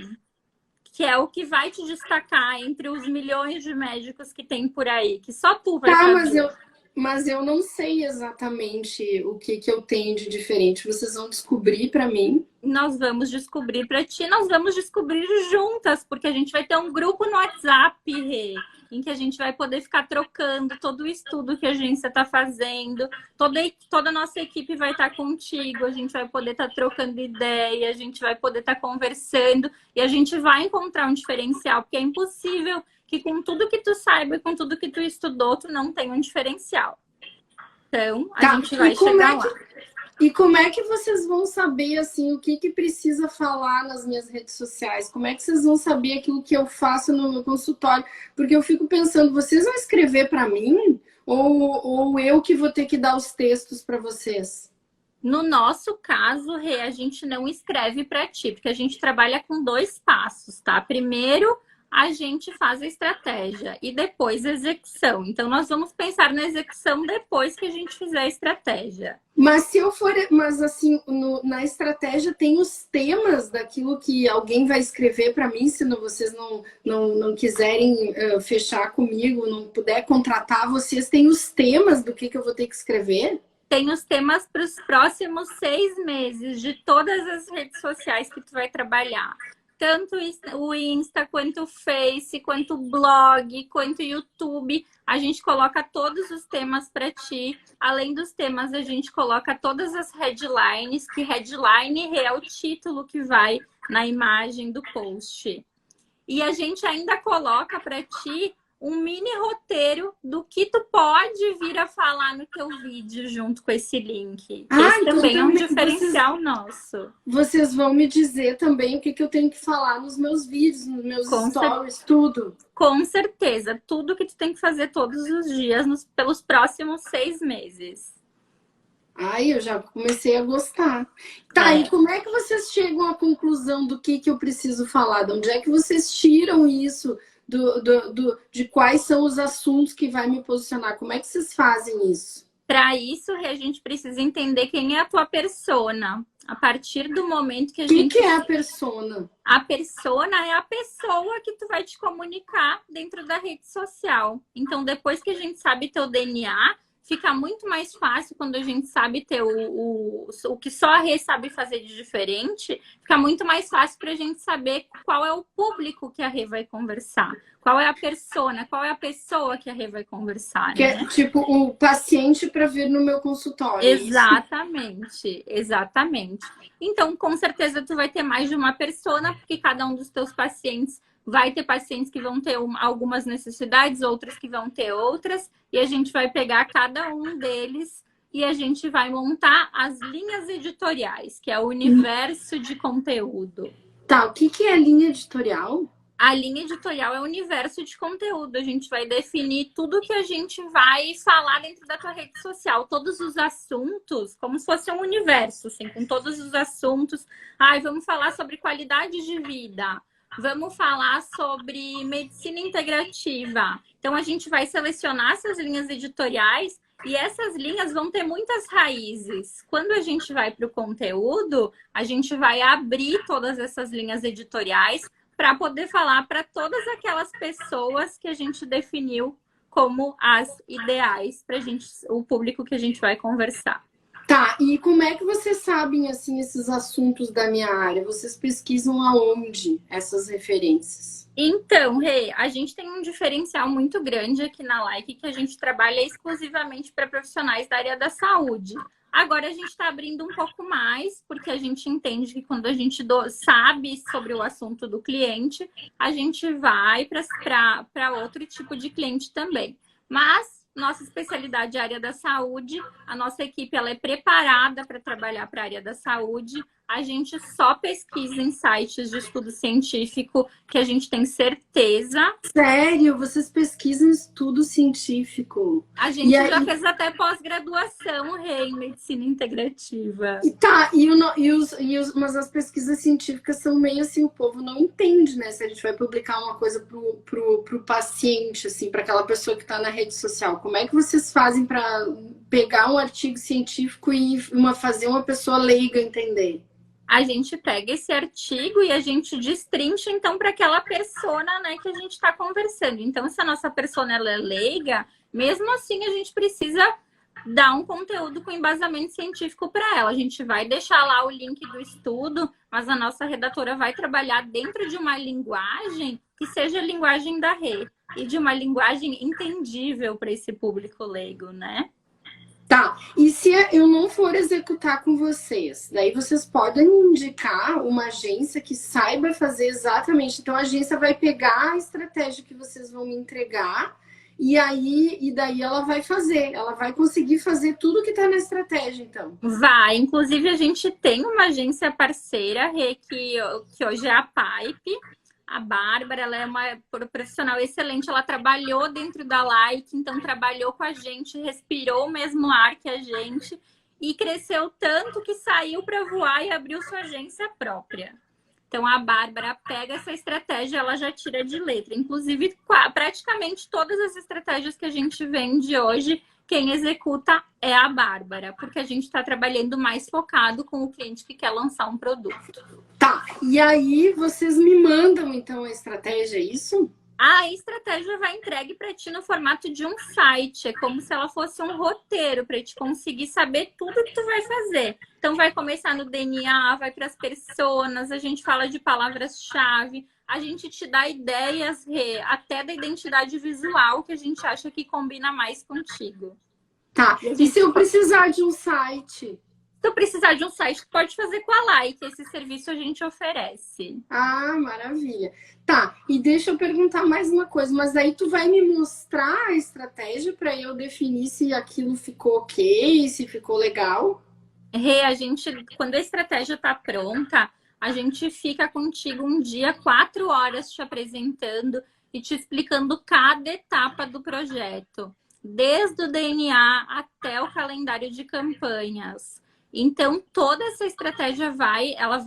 Que é o que vai te destacar entre os milhões de médicos que tem por aí, que só tu vai fazer. Mas eu não sei exatamente o que eu tenho de diferente. Vocês vão descobrir para mim? Nós vamos descobrir para ti, nós vamos descobrir juntas, porque a gente vai ter um grupo no WhatsApp, Rê, em que a gente vai poder ficar trocando todo o estudo que a agência está fazendo. Toda a nossa equipe vai estar contigo, a gente vai poder estar trocando ideia, a gente vai poder estar conversando e a gente vai encontrar um diferencial, porque é impossível que com tudo que tu saiba e com tudo que tu estudou, tu não tem um diferencial. Então, a gente vai chegar lá. E como é que vocês vão saber, assim, o que precisa falar nas minhas redes sociais? Como é que vocês vão saber aquilo que eu faço no meu consultório? Porque eu fico pensando, vocês vão escrever para mim? Ou eu que vou ter que dar os textos para vocês? No nosso caso, Rê, a gente não escreve para ti, porque a gente trabalha com 2 passos, tá? Primeiro, a gente faz a estratégia e depois a execução. Então, nós vamos pensar na execução depois que a gente fizer a estratégia. Mas se eu for, mas assim, na estratégia tem os temas daquilo que alguém vai escrever para mim, se vocês não quiserem fechar comigo, não puder contratar vocês, tem os temas do que eu vou ter que escrever? Tem os temas para os próximos 6 meses de todas as redes sociais que tu vai trabalhar. Tanto o Insta, quanto o Face, quanto o blog, quanto o YouTube. A gente coloca todos os temas para ti. Além dos temas, a gente coloca todas as headlines, que headline é o título que vai na imagem do post. E a gente ainda coloca para ti um mini roteiro do que tu pode vir a falar no teu vídeo junto com esse link. Esse então também é um diferencial nosso. Vocês vão me dizer também o que eu tenho que falar nos meus vídeos, nos meus stories, tudo. Com certeza. Tudo que tu tem que fazer todos os dias pelos próximos 6 meses. Ai, eu já comecei a gostar. Tá, e como é que vocês chegam à conclusão do que eu preciso falar? De onde é que vocês tiram isso? De quais são os assuntos que vai me posicionar? Como é que vocês fazem isso? Para isso, a gente precisa entender quem é a tua persona. A partir do momento que a gente... O que é a persona? A persona é a pessoa que tu vai te comunicar dentro da rede social. Então, depois que a gente sabe teu DNA, fica muito mais fácil quando a gente sabe ter o que só a Rê sabe fazer de diferente. Fica muito mais fácil para a gente saber qual é o público que a Rê vai conversar. Qual é a persona, qual é a pessoa que a Rê vai conversar. Que é tipo o paciente para vir no meu consultório. Exatamente, exatamente. Então, com certeza, tu vai ter mais de uma persona, porque cada um dos teus pacientes vai ter pacientes que vão ter algumas necessidades, outras que vão ter outras, e a gente vai pegar cada um deles e a gente vai montar as linhas editoriais, que é o universo de conteúdo. Tá, o que é linha editorial? A linha editorial é o universo de conteúdo. A gente vai definir tudo que a gente vai falar dentro da tua rede social. Todos os assuntos, como se fosse um universo, assim, com todos os assuntos. Vamos falar sobre qualidade de vida. Vamos falar sobre medicina integrativa. Então, a gente vai selecionar essas linhas editoriais e essas linhas vão ter muitas raízes. Quando a gente vai para o conteúdo, a gente vai abrir todas essas linhas editoriais para poder falar para todas aquelas pessoas que a gente definiu como as ideais para o público que a gente vai conversar. Tá, e como é que vocês sabem, assim, esses assuntos da minha área? Vocês pesquisam aonde essas referências? Então, Rê, a gente tem um diferencial muito grande aqui na Like, que a gente trabalha exclusivamente para profissionais da área da saúde. Agora a gente está abrindo um pouco mais, porque a gente entende que quando a gente sabe sobre o assunto do cliente, a gente vai para outro tipo de cliente também. Mas nossa especialidade é a área da saúde, a nossa equipe ela é preparada para trabalhar para a área da saúde. A gente só pesquisa em sites de estudo científico que a gente tem certeza. Sério? Vocês pesquisam estudo científico? A gente já fez até pós-graduação, Rê, em medicina integrativa. Mas as pesquisas científicas são meio assim, o povo não entende, né? Se a gente vai publicar uma coisa pro paciente, assim, para aquela pessoa que está na rede social. Como é que vocês fazem para pegar um artigo científico e fazer uma pessoa leiga entender? A gente pega esse artigo e a gente destrincha, então, para aquela persona, né, que a gente está conversando. Então, se a nossa persona ela é leiga, mesmo assim a gente precisa dar um conteúdo com embasamento científico para ela. A gente vai deixar lá o link do estudo, mas a nossa redatora vai trabalhar dentro de uma linguagem que seja a linguagem da Rê e de uma linguagem entendível para esse público leigo, né? Tá, e se eu não for executar com vocês, daí vocês podem indicar uma agência que saiba fazer exatamente. Então a agência vai pegar a estratégia que vocês vão me entregar e daí ela vai fazer, ela vai conseguir fazer tudo que tá na estratégia, então. Vai, inclusive a gente tem uma agência parceira, Rê, que hoje é a Pipe. A Bárbara, ela é uma profissional excelente, ela trabalhou dentro da Like, então trabalhou com a gente, respirou o mesmo ar que a gente e cresceu tanto que saiu para voar e abriu sua agência própria. Então a Bárbara pega essa estratégia, ela já tira de letra. Inclusive, praticamente todas as estratégias que a gente vende hoje, quem executa é a Bárbara, porque a gente está trabalhando mais focado com o cliente que quer lançar um produto. Tá, e aí vocês me mandam então a estratégia, é isso? A estratégia vai entregue para ti no formato de um site. É como se ela fosse um roteiro para te conseguir saber tudo que tu vai fazer. Então vai começar no DNA, vai para as personas, a gente fala de palavras-chave, a gente te dá ideias, Rê, até da identidade visual que a gente acha que combina mais contigo. Tá, e se eu precisar de um site? tu precisar de um site, tu pode fazer com a Like. Esse serviço a gente oferece. Ah, maravilha. Tá, e deixa eu perguntar mais uma coisa, mas aí tu vai me mostrar a estratégia para eu definir se aquilo ficou ok, se ficou legal? Rê, quando a estratégia tá pronta, a gente fica contigo um dia, 4 horas te apresentando e te explicando cada etapa do projeto, desde o DNA até o calendário de campanhas. Então, toda essa estratégia ela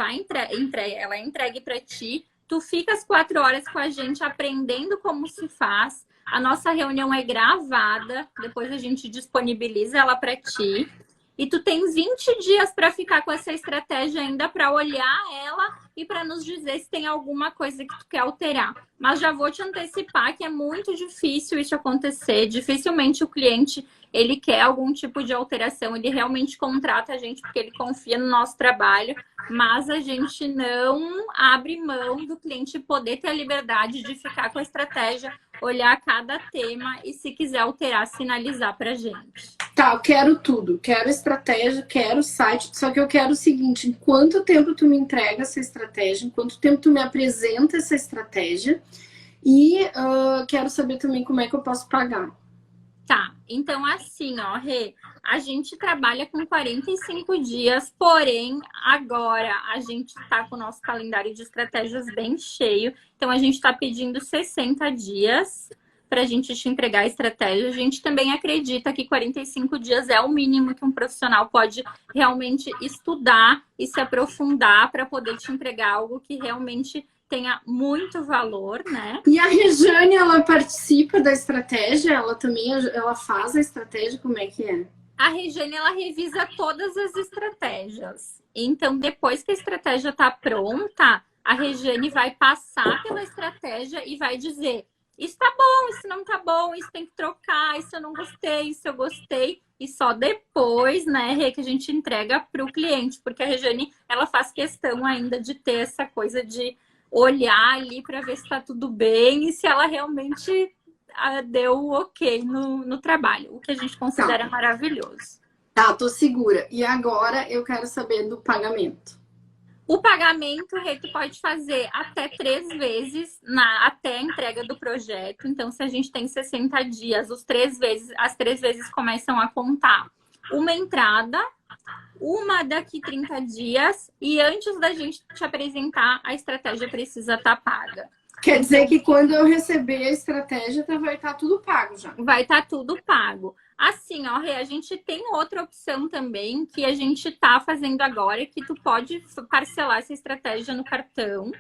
é entregue para ti. Tu fica as 4 horas com a gente aprendendo como se faz. A nossa reunião é gravada, depois a gente disponibiliza ela para ti. E tu tem 20 dias para ficar com essa estratégia ainda para olhar ela e para nos dizer se tem alguma coisa que tu quer alterar. Mas já vou te antecipar que é muito difícil isso acontecer. Dificilmente o cliente ele quer algum tipo de alteração, ele realmente contrata a gente porque ele confia no nosso trabalho, mas a gente não abre mão do cliente poder ter a liberdade de ficar com a estratégia, olhar cada tema e se quiser alterar, sinalizar para a gente. Tá, eu quero tudo. Quero estratégia, quero site. Só que eu quero o seguinte: em quanto tempo tu me entrega essa estratégia? Em quanto tempo tu me apresenta essa estratégia? E quero saber também como é que eu posso pagar. Tá, então assim, ó, Rê, a gente trabalha com 45 dias, porém, agora a gente tá com o nosso calendário de estratégias bem cheio, então a gente tá pedindo 60 dias para a gente te entregar a estratégia. A gente também acredita que 45 dias é o mínimo que um profissional pode realmente estudar e se aprofundar para poder te entregar algo que realmente tenha muito valor, né? E a Rejane, ela participa da estratégia? Ela também ela faz a estratégia? Como é que é? A Rejane, ela revisa todas as estratégias. Então, depois que a estratégia está pronta, a Rejane vai passar pela estratégia e vai dizer: isso tá bom, isso não tá bom, isso tem que trocar, isso eu não gostei, isso eu gostei. E só depois, né, Rê, que a gente entrega para o cliente. Porque a Rejane, ela faz questão ainda de ter essa coisa de olhar ali para ver se está tudo bem e se ela realmente deu o ok no trabalho, o que a gente considera maravilhoso. Tá, tô segura. E agora eu quero saber do pagamento. O pagamento, Rê, tu pode fazer até 3 vezes até a entrega do projeto. Então, se a gente tem 60 dias, as 3 vezes começam a contar uma entrada, uma daqui 30 dias, e antes da gente te apresentar, a estratégia precisa estar paga. Quer dizer que quando eu receber a estratégia, vai estar tudo pago já. Vai estar tudo pago. Assim, ó, Rê, a gente tem outra opção também que a gente tá fazendo agora, que tu pode parcelar essa estratégia no cartão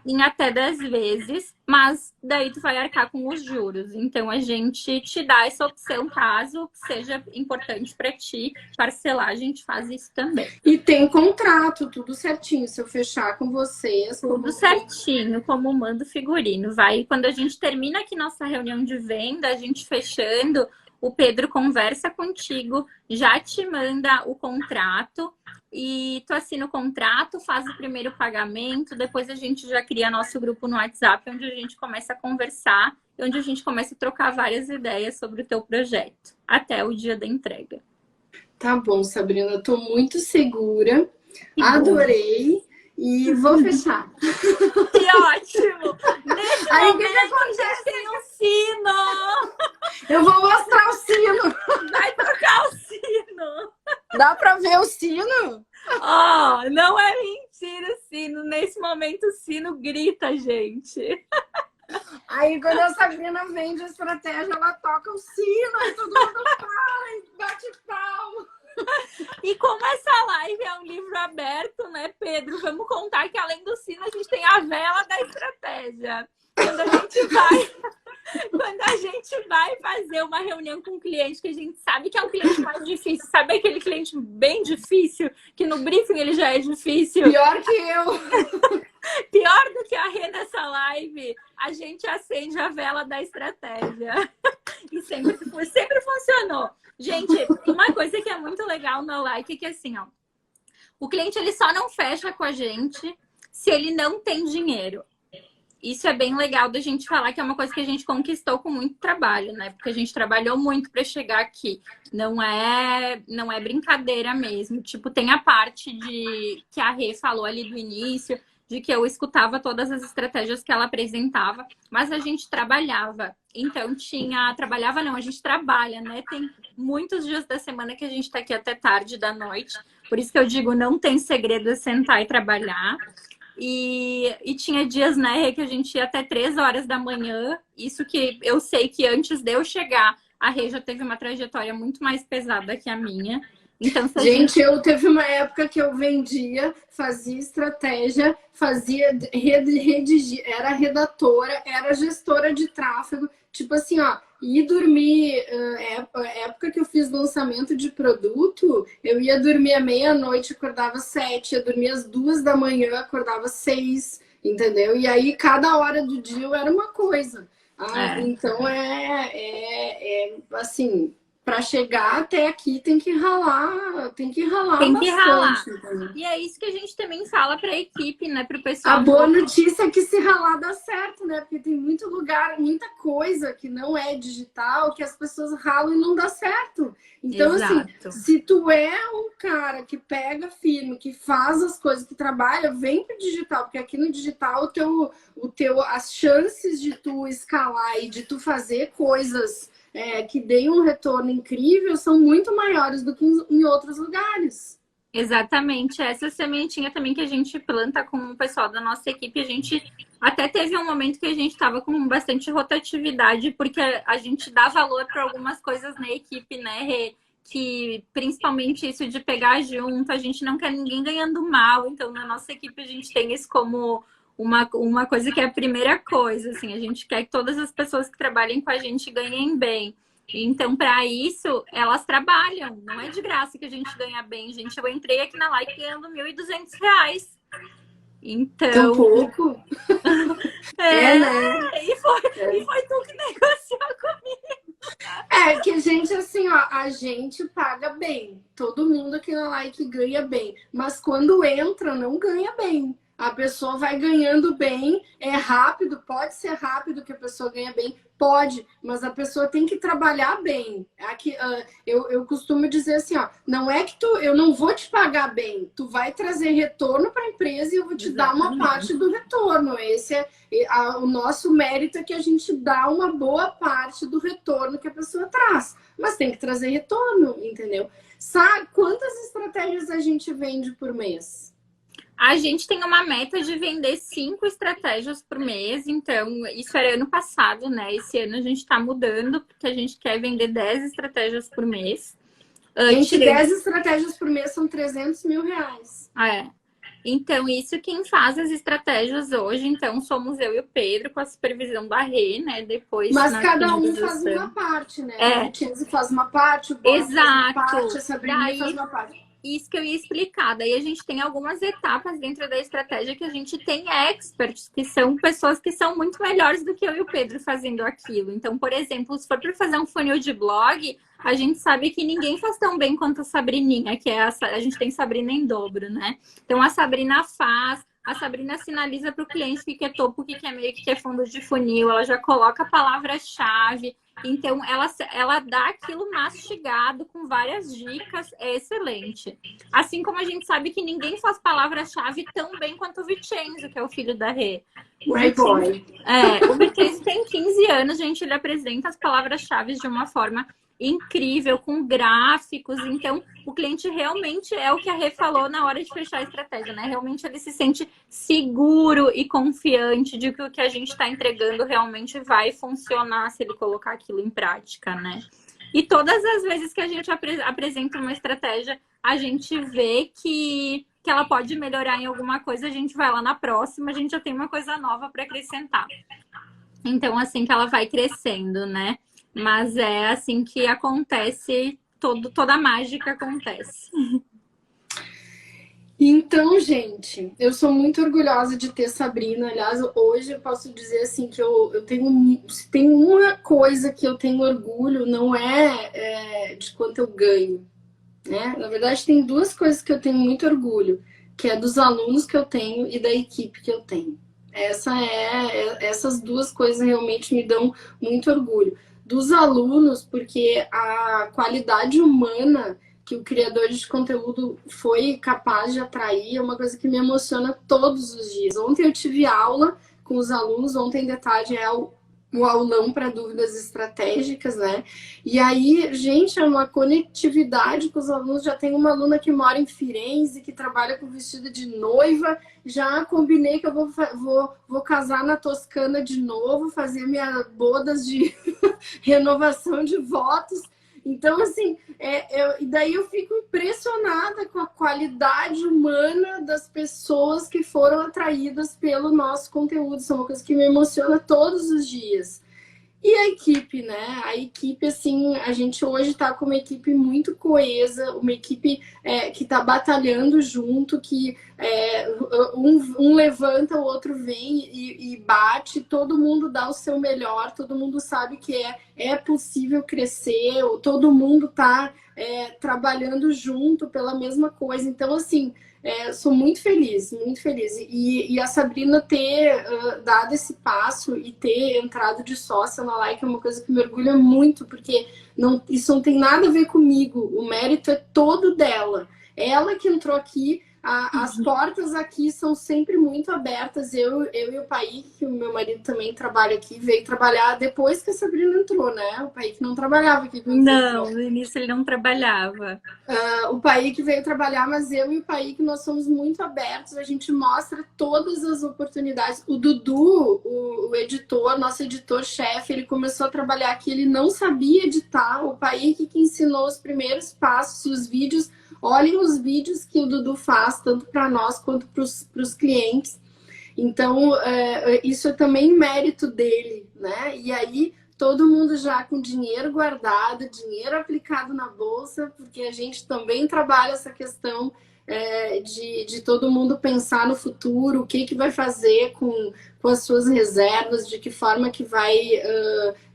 em até 10 vezes, mas daí tu vai arcar com os juros. Então, a gente te dá essa opção, caso seja importante para ti parcelar, a gente faz isso também. E tem contrato, tudo certinho. Se eu fechar com vocês... Tudo certinho, como manda o figurino. Quando a gente termina aqui nossa reunião de venda, a gente fechando, o Pedro conversa contigo, já te manda o contrato e tu assina o contrato, faz o primeiro pagamento, depois a gente já cria nosso grupo no WhatsApp, onde a gente começa a conversar e onde a gente começa a trocar várias ideias sobre o teu projeto, até o dia da entrega. Tá bom, Sabrina, eu tô muito segura, adorei e vou fechar. Que ótimo! Nesse aí momento, que acontece? Tem um sino! Eu vou mostrar o sino! Vai tocar o sino! Dá pra ver o sino? Oh, não é mentira o sino. Nesse momento o sino grita, gente. Aí quando a Sabrina vende a estratégia, ela toca o sino e todo mundo fala e bate palma. E como essa live é um livro aberto, né, Pedro? Vamos contar que além do sino a gente tem a vela da estratégia. Quando a gente vai fazer uma reunião com um cliente que a gente sabe que é um cliente mais difícil, sabe aquele cliente bem difícil, que no briefing ele já é difícil? Pior que eu! Pior do que a Rê nessa live, a gente acende a vela da estratégia. E sempre funcionou. Gente, uma coisa que é muito legal no Like é que assim, ó, o cliente ele só não fecha com a gente se ele não tem dinheiro. isso é bem legal da gente falar, que é uma coisa que a gente conquistou com muito trabalho, né? Porque a gente trabalhou muito para chegar aqui. Não é brincadeira mesmo. Tipo, tem a parte de que a Rê falou ali do início, de que eu escutava todas as estratégias que ela apresentava, mas a gente trabalhava. Então trabalhava não, a gente trabalha, né? Tem muitos dias da semana que a gente tá aqui até tarde da noite. Por isso que eu digo, não tem segredo, é sentar e trabalhar. E tinha dias, né, Rê, que a gente ia até 3 horas da manhã. Isso que eu sei que antes de eu chegar, a Rê já teve uma trajetória muito mais pesada que a minha. Então, se a Gente, eu teve uma época que eu vendia, fazia estratégia, fazia redigir, era redatora, era gestora de tráfego. Tipo assim, ó, ir dormir, época que eu fiz lançamento de produto, eu ia dormir à meia-noite, acordava 7, ia dormir às 2 da manhã, acordava 6, entendeu? E aí, cada hora do dia eu era uma coisa. Então, assim, para chegar até aqui tem que ralar tem que ralar. bastante. Entendeu? E é isso que a gente também fala para a equipe, né, para o A pessoal. boa notícia é que se ralar dá certo, né? Porque tem muito lugar, muita coisa que não é digital, que as pessoas ralam e não dá certo. Então, Exato. assim, se tu é um cara que pega firme, que faz as coisas, que trabalha, vem pro digital, porque aqui no digital as chances de tu escalar e de tu fazer coisas que deem um retorno incrível são muito maiores do que em outros lugares. Exatamente, essa sementinha também que a gente planta com o pessoal da nossa equipe, a gente até teve um momento que a gente estava com bastante rotatividade, porque a gente dá valor para algumas coisas na equipe, né, Rê? Que principalmente isso de pegar junto, a gente não quer ninguém ganhando mal, então na nossa equipe a gente tem isso como uma coisa que é a primeira coisa, assim, a gente quer que todas as pessoas que trabalhem com a gente ganhem bem. Então, para isso, elas trabalham. Não é de graça que a gente ganha bem, gente. Eu entrei aqui na Like ganhando R$ 1.200. Então... Tão pouco? né? E foi tu que negociou comigo. Que a gente, assim, ó, a gente paga bem. Todo mundo aqui na Like ganha bem. Mas quando entra, não ganha bem. A pessoa vai ganhando bem, é rápido, pode ser rápido que a pessoa ganha bem, pode, mas a pessoa tem que trabalhar bem. Aqui, eu costumo dizer assim, ó, não é que eu não vou te pagar bem, tu vai trazer retorno para a empresa e eu vou te dar uma parte do retorno. Esse o nosso mérito é que a gente dá uma boa parte do retorno que a pessoa traz, mas tem que trazer retorno, entendeu? Sabe quantas estratégias a gente vende por mês? A gente tem uma meta de vender 5 estratégias por mês, então isso era ano passado, né? Esse ano a gente está mudando, porque a gente quer vender 10 estratégias por mês. Gente, 10 estratégias por mês são R$300 mil. Então, isso quem faz as estratégias hoje, então, somos eu e o Pedro, com a supervisão da Rê, né? Depois, mas cada um faz uma parte, né? O Tienzi faz uma parte, o Bob faz uma parte, a Sabrina faz uma parte. Isso que eu ia explicar. Daí a gente tem algumas etapas dentro da estratégia que a gente tem experts, que são pessoas que são muito melhores do que eu e o Pedro fazendo aquilo. Então, por exemplo, se for para fazer um funil de blog, a gente sabe que ninguém faz tão bem quanto a Sabrininha, que é a gente tem Sabrina em dobro, né? Então, a Sabrina faz, a Sabrina sinaliza para o cliente o que é topo, o que é meio, o que é fundo de funil, ela já coloca a palavra-chave. Então, ela dá aquilo mastigado com várias dicas, é excelente. Assim como a gente sabe que ninguém faz palavra-chave tão bem quanto o Vincenzo, que é o filho da Rê. O Vincenzo tem 15 anos, gente, ele apresenta as palavras-chave de uma forma incrível, com gráficos. Então, o cliente realmente é o que a Rê falou na hora de fechar a estratégia, né? Realmente ele se sente seguro e confiante de que o que a gente está entregando realmente vai funcionar se ele colocar aquilo em prática, né? E todas as vezes que a gente apresenta uma estratégia, a gente vê que ela pode melhorar em alguma coisa, a gente vai lá na próxima, a gente já tem uma coisa nova para acrescentar. Então, assim que ela vai crescendo, né? Mas é assim que acontece, toda a mágica acontece. Então, gente, eu sou muito orgulhosa de ter Sabrina. Aliás, hoje eu posso dizer assim que eu tenho, se tem uma coisa que eu tenho orgulho, não é de quanto eu ganho, né? Na verdade, tem duas coisas que eu tenho muito orgulho, que é dos alunos que eu tenho e da equipe que eu tenho. Essas duas coisas realmente me dão muito orgulho. Dos alunos, porque a qualidade humana que o criador de conteúdo foi capaz de atrair é uma coisa que me emociona todos os dias. Ontem eu tive aula com os alunos, ontem de tarde é o aulão para dúvidas estratégicas, né? E aí, gente, é uma conectividade com os alunos. Já tem uma aluna que mora em Firenze, que trabalha com vestido de noiva. Já combinei que eu vou casar na Toscana de novo, fazer minhas bodas de renovação de votos. Então, assim, e daí eu fico impressionada com a qualidade humana das pessoas que foram atraídas pelo nosso conteúdo. Isso é uma coisa que me emociona todos os dias. E a equipe, né? A equipe, assim, a gente hoje está com uma equipe muito coesa, uma equipe que está batalhando junto, que um levanta, o outro vem e bate, todo mundo dá o seu melhor, todo mundo sabe que é possível crescer, todo mundo está trabalhando junto pela mesma coisa. Então, assim, sou muito feliz, muito feliz. E a Sabrina ter dado esse passo e ter entrado de sócia na Like é uma coisa que me orgulha muito, porque isso não tem nada a ver comigo, o mérito é todo dela. Ela que entrou aqui, as portas aqui são sempre muito abertas. Eu e o Paik, que o meu marido também trabalha aqui, veio trabalhar depois que a Sabrina entrou, né? O Paik não trabalhava aqui. Não, no início ele não trabalhava. O Paik veio trabalhar, mas eu e o Paik, nós somos muito abertos, a gente mostra todas as oportunidades. O Dudu, o editor, nosso editor-chefe, ele começou a trabalhar aqui, ele não sabia editar, o Paik que ensinou os primeiros passos, os vídeos. Olhem os vídeos que o Dudu faz, tanto para nós quanto para os clientes. Então, isso é também mérito dele, né? E aí, todo mundo já com dinheiro guardado, dinheiro aplicado na bolsa, porque a gente também trabalha essa questão de todo mundo pensar no futuro, o que vai fazer com as suas reservas, de que forma que vai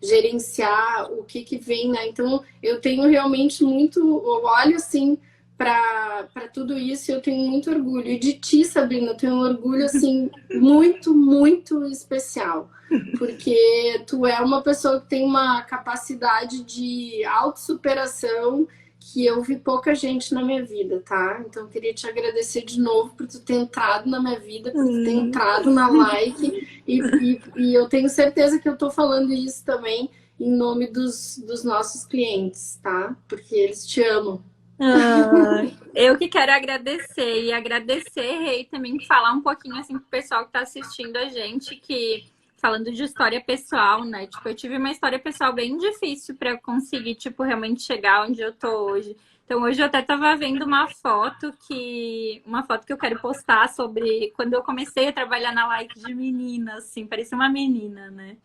gerenciar o que vem, né? Então, eu tenho realmente eu olho assim para tudo isso, eu tenho muito orgulho. E de ti, Sabrina, eu tenho um orgulho assim muito, muito especial, porque tu é uma pessoa que tem uma capacidade de autossuperação que eu vi pouca gente na minha vida, tá? Então eu queria te agradecer de novo por tu ter entrado na minha vida, por tu ter entrado na Like, e eu tenho certeza que eu tô falando isso também em nome dos nossos clientes, tá? Porque eles te amam. Eu que quero agradecer e agradecer, Rei, também falar um pouquinho assim pro pessoal que tá assistindo a gente, que falando de história pessoal, né? Tipo, eu tive uma história pessoal bem difícil para conseguir, tipo, realmente chegar onde eu tô hoje. Então, hoje eu até tava vendo uma foto que eu quero postar sobre quando eu comecei a trabalhar na Like de menina, assim, parecia uma menina, né?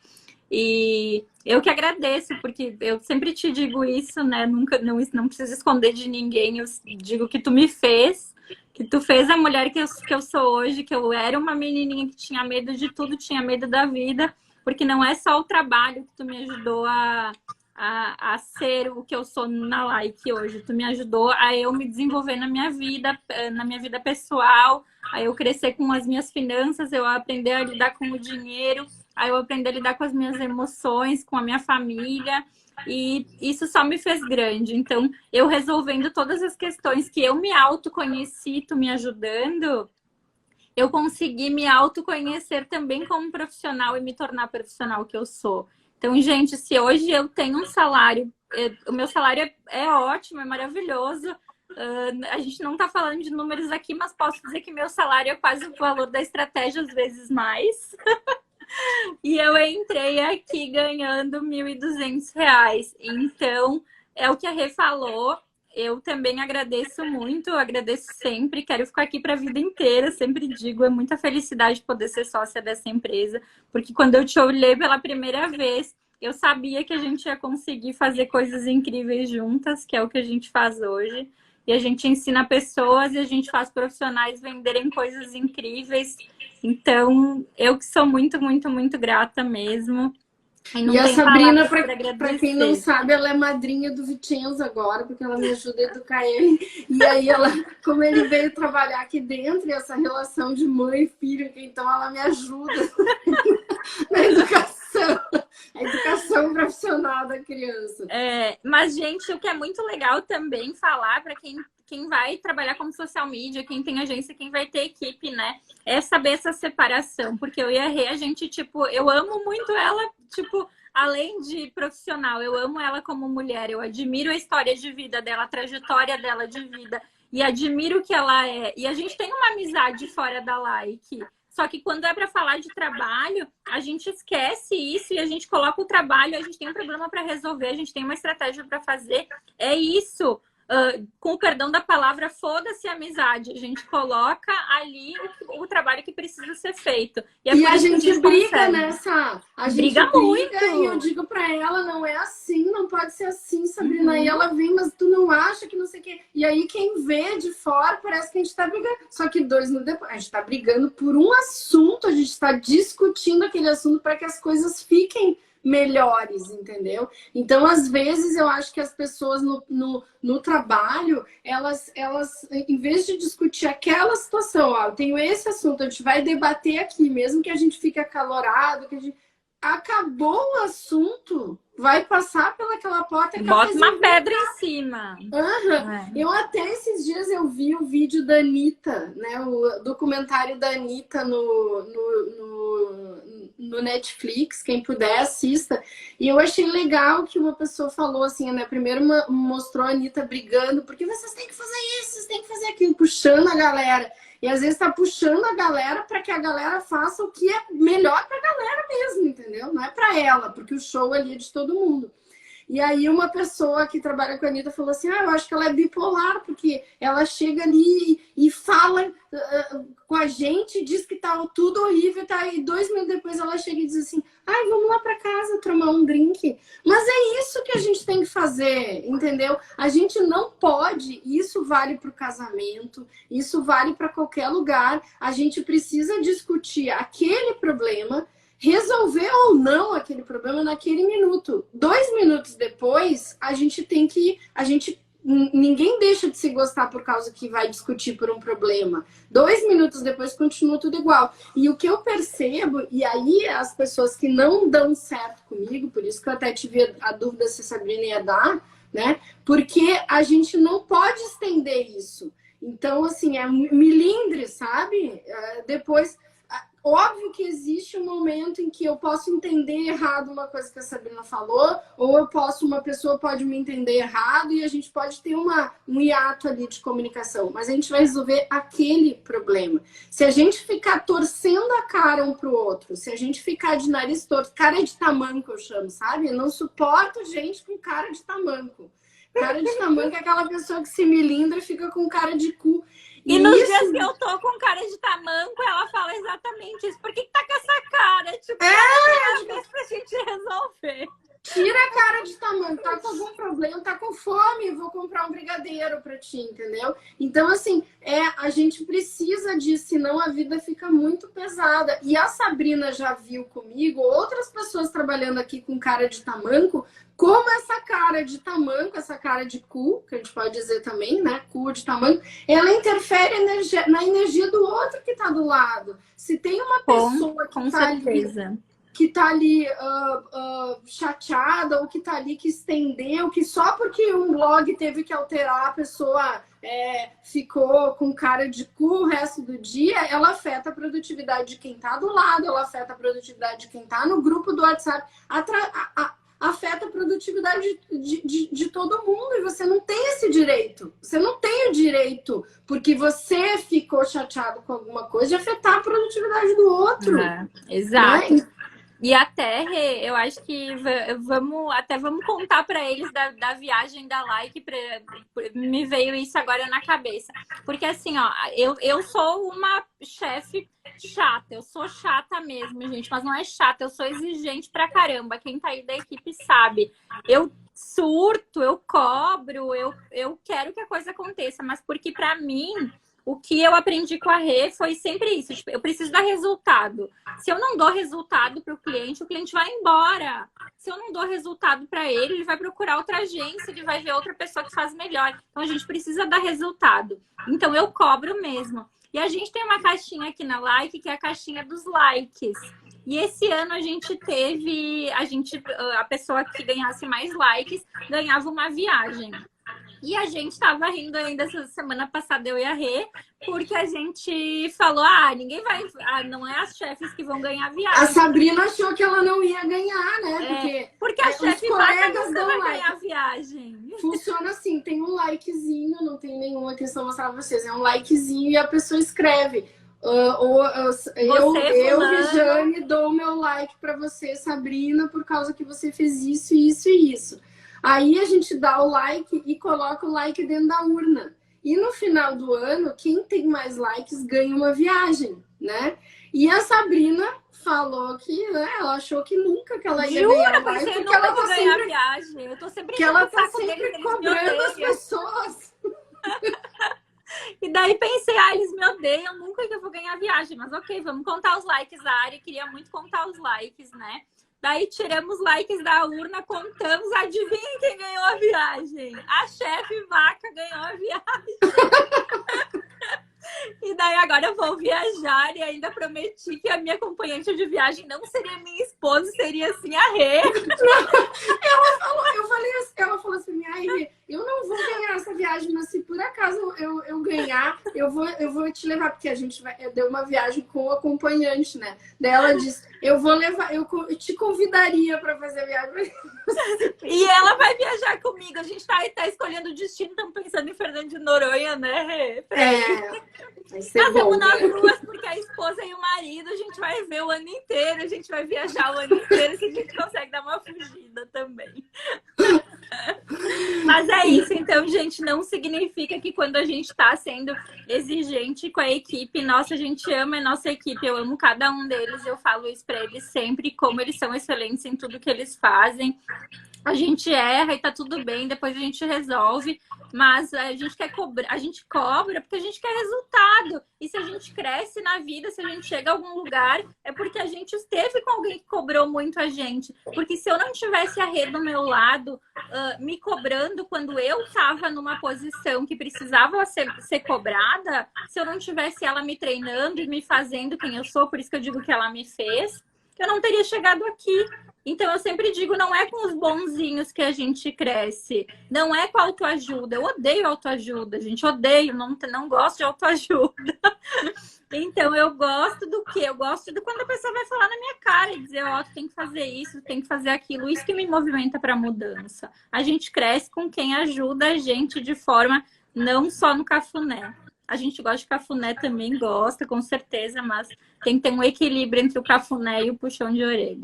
E eu que agradeço, porque eu sempre te digo isso, né? Nunca, não preciso esconder de ninguém. Eu digo que tu me fez, que tu fez a mulher que eu sou hoje, que eu era uma menininha que tinha medo de tudo, tinha medo da vida, porque não é só o trabalho que tu me ajudou a ser o que eu sou na Like hoje. Tu me ajudou a eu me desenvolver na minha vida pessoal, a eu crescer com as minhas finanças, eu aprender a lidar com o dinheiro, aí eu aprendi a lidar com as minhas emoções, com a minha família, e isso só me fez grande. Então, eu resolvendo todas as questões que eu me autoconheci, tu me ajudando, eu consegui me autoconhecer também como profissional e me tornar profissional que eu sou. Então, gente, se hoje eu tenho um salário, o meu salário é ótimo, é maravilhoso. A gente não está falando de números aqui, mas posso dizer que meu salário é quase o valor da estratégia, às vezes mais. E eu entrei aqui ganhando R$ 1.200. Então, é o que a Rê falou. Eu também agradeço muito, agradeço sempre. Quero ficar aqui para a vida inteira. Sempre digo, é muita felicidade poder ser sócia dessa empresa. Porque quando eu te olhei pela primeira vez, eu sabia que a gente ia conseguir fazer coisas incríveis juntas, que é o que a gente faz hoje. E a gente ensina pessoas e a gente faz profissionais venderem coisas incríveis. Então, eu que sou muito, muito, muito grata mesmo. E não E a tem Sabrina, palavras para para quem não agradecer. sabe, ela é madrinha do Vicenzo agora, porque ela me ajuda a educar ele. E aí ela, como ele veio trabalhar aqui dentro, e essa relação de mãe e filho, então ela me ajuda na educação, a educação profissional da criança. Mas, gente, o que é muito legal também falar para quem vai trabalhar como social media, quem tem agência, quem vai ter equipe, né? É saber essa separação, porque eu e a Rê, a gente, tipo, eu amo muito ela, tipo, além de profissional, eu amo ela como mulher, eu admiro a história de vida dela, a trajetória dela de vida, e admiro o que ela é. E a gente tem uma amizade fora da like. Só que quando é para falar de trabalho, a gente esquece isso e a gente coloca o trabalho, a gente tem um problema para resolver, a gente tem uma estratégia para fazer. É isso. Com o perdão da palavra, foda-se a amizade. A gente coloca ali o trabalho que precisa ser feito. E é E por a isso que a gente gente briga, consegue. né, Sá? A gente Briga muito. e eu digo pra ela, não é assim, não pode ser assim, Sabrina. Uhum. E ela vem, mas tu não acha que não sei o quê. E aí quem vê de fora parece que a gente tá brigando. Só que 2 minutos depois, a gente tá brigando por um assunto, a gente tá discutindo aquele assunto para que as coisas fiquem melhores, entendeu? Então, às vezes, eu acho que as pessoas no trabalho, elas, em vez de discutir aquela situação, ó, eu tenho esse assunto, a gente vai debater aqui, mesmo que a gente fique acalorado, que a gente... acabou o assunto, vai passar pelaquela porta. Bota uma pedra em cima. Eu até esses dias eu vi o vídeo da Anitta, né? O documentário da Anitta no Netflix, quem puder assista. E eu achei legal que uma pessoa falou assim, né? Primeiro mostrou a Anitta brigando, porque vocês têm que fazer isso, vocês têm que fazer aquilo, puxando a galera. E às vezes tá puxando a galera para que a galera faça o que é melhor pra galera mesmo, entendeu? Não é pra ela, porque o show ali é de todo mundo. E aí uma pessoa que trabalha com a Anitta falou assim, eu acho que ela é bipolar, porque ela chega ali e fala com a gente, diz que tá tudo horrível, tá? E 2 minutos depois ela chega e diz assim, vamos lá para casa tomar um drink. Mas é isso que a gente tem que fazer, entendeu? A gente não pode, isso vale para o casamento, isso vale para qualquer lugar, a gente precisa discutir aquele problema, resolver ou não aquele problema naquele minuto. 2 minutos depois, ninguém deixa de se gostar por causa que vai discutir por um problema. 2 minutos depois continua tudo igual. E o que eu percebo, e aí as pessoas que não dão certo comigo, por isso que eu até tive a dúvida se a Sabrina ia dar, né? Porque a gente não pode estender isso. Então, assim, é milindre, sabe? Depois... Óbvio que existe um momento em que eu posso entender errado uma coisa que a Sabrina falou, ou uma pessoa pode me entender errado e a gente pode ter um hiato ali de comunicação, mas a gente vai resolver aquele problema. Se a gente ficar torcendo a cara um pro outro, se a gente ficar de nariz torto, cara de tamanco eu chamo, sabe? Eu não suporto gente com cara de tamanco. Cara de tamanco é aquela pessoa que se melindra e fica com cara de cu. E nos dias que eu tô com cara de tamanco, ela fala exatamente isso. Por que tá com essa cara? Tipo, às vezes pra gente resolver. Tira a cara de tamanho, tá com algum problema, tá com fome, vou comprar um brigadeiro pra ti, entendeu? Então, assim, a gente precisa disso, senão a vida fica muito pesada. E a Sabrina já viu comigo outras pessoas trabalhando aqui com cara de tamanco, como essa cara de tamanco, essa cara de cu, que a gente pode dizer também, né? Cu de tamanco, ela interfere na energia do outro que tá do lado. Se tem uma pessoa que tá ali... que tá ali chateada, ou que tá ali que estendeu, que só porque um blog teve que alterar, a pessoa ficou com cara de cu o resto do dia, ela afeta a produtividade de quem tá do lado, ela afeta a produtividade de quem tá no grupo do WhatsApp, afeta a produtividade de todo mundo, e você não tem esse direito. Você não tem o direito, porque você ficou chateado com alguma coisa, de afetar a produtividade do outro. Exato. Né? E até, eu acho que vamos contar para eles da viagem da Like, me veio isso agora na cabeça. Porque assim, ó, eu sou uma chefe chata, eu sou chata mesmo, gente, mas não é chata, eu sou exigente pra caramba. Quem tá aí da equipe sabe. Eu surto, eu cobro, eu quero que a coisa aconteça, mas porque pra mim... O que eu aprendi com a Rê foi sempre isso. Tipo, eu preciso dar resultado. Se eu não dou resultado para o cliente vai embora. Se eu não dou resultado para ele vai procurar outra agência, ele vai ver outra pessoa que faz melhor. Então, a gente precisa dar resultado. Então, eu cobro mesmo. E a gente tem uma caixinha aqui na Like, que é a caixinha dos likes. E esse ano a gente teve... A pessoa que ganhasse mais likes ganhava uma viagem. E a gente tava rindo ainda essa semana passada, eu e a Rê, porque a gente falou, ninguém vai... não é as chefes que vão ganhar viagem. A Sabrina achou que ela não ia ganhar, né? Porque a chefe vai ganhar viagem. Funciona assim, tem um likezinho, não tem nenhuma questão mostrar pra vocês, é um likezinho e a pessoa escreve. Eu, Rejane, dou meu like pra você, Sabrina, por causa que você fez isso, isso e isso. Aí a gente dá o like e coloca o like dentro da urna. E no final do ano, quem tem mais likes ganha uma viagem, né? E a Sabrina falou que ela achou que nunca que ela ia ganhar like, porque ela tá sempre viagem. Eu tô sempre que ela tá sempre cobrando as pessoas. E daí pensei, eles me odeiam, nunca que eu vou ganhar viagem. Mas ok, vamos contar os likes. A Ari queria muito contar os likes, né? Daí tiramos likes da urna, contamos, adivinha quem ganhou a viagem? A chefe vaca ganhou a viagem. E daí agora eu vou viajar e ainda prometi que a minha acompanhante de viagem não seria minha esposa, seria assim a Rê. Ela falou assim, Rê, eu não vou ganhar essa viagem, mas se por acaso eu ganhar, eu vou te levar, porque a gente deu uma viagem com o acompanhante, né? Daí ela disse, eu vou levar, eu te convidaria para fazer a viagem. E ela vai viajar comigo, a gente tá escolhendo o destino, estamos pensando em Fernando de Noronha, né, Rê? Nós vamos nas duas, porque a esposa e o marido a gente vai ver o ano inteiro, a gente vai viajar o ano inteiro, se a gente consegue dar uma fugida também. Mas é isso, então, gente, não significa que quando a gente tá sendo exigente com a equipe, nossa, a gente ama a nossa equipe, eu amo cada um deles, eu falo isso pra eles sempre, como eles são excelentes em tudo que eles fazem. A gente erra e tá tudo bem, depois a gente resolve, mas a gente quer cobrar, a gente cobra porque a gente quer resultado. E se a gente cresce na vida, se a gente chega a algum lugar, é porque a gente esteve com alguém que cobrou muito a gente. Porque se eu não tivesse a Rê do meu lado, me cobrando quando eu estava numa posição que precisava ser cobrada, se eu não tivesse ela me treinando e me fazendo quem eu sou, por isso que eu digo que ela me fez, eu não teria chegado aqui. Então, eu sempre digo, não é com os bonzinhos que a gente cresce. Não é com a autoajuda. Eu odeio autoajuda, gente. Odeio, não gosto de autoajuda. Então, eu gosto do quê? Eu gosto de quando a pessoa vai falar na minha cara e dizer, tu tem que fazer isso, tem que fazer aquilo. Isso que me movimenta para a mudança. A gente cresce com quem ajuda a gente de forma não só no cafuné. A gente gosta de cafuné também, gosta, com certeza, mas tem que ter um equilíbrio entre o cafuné e o puxão de orelha.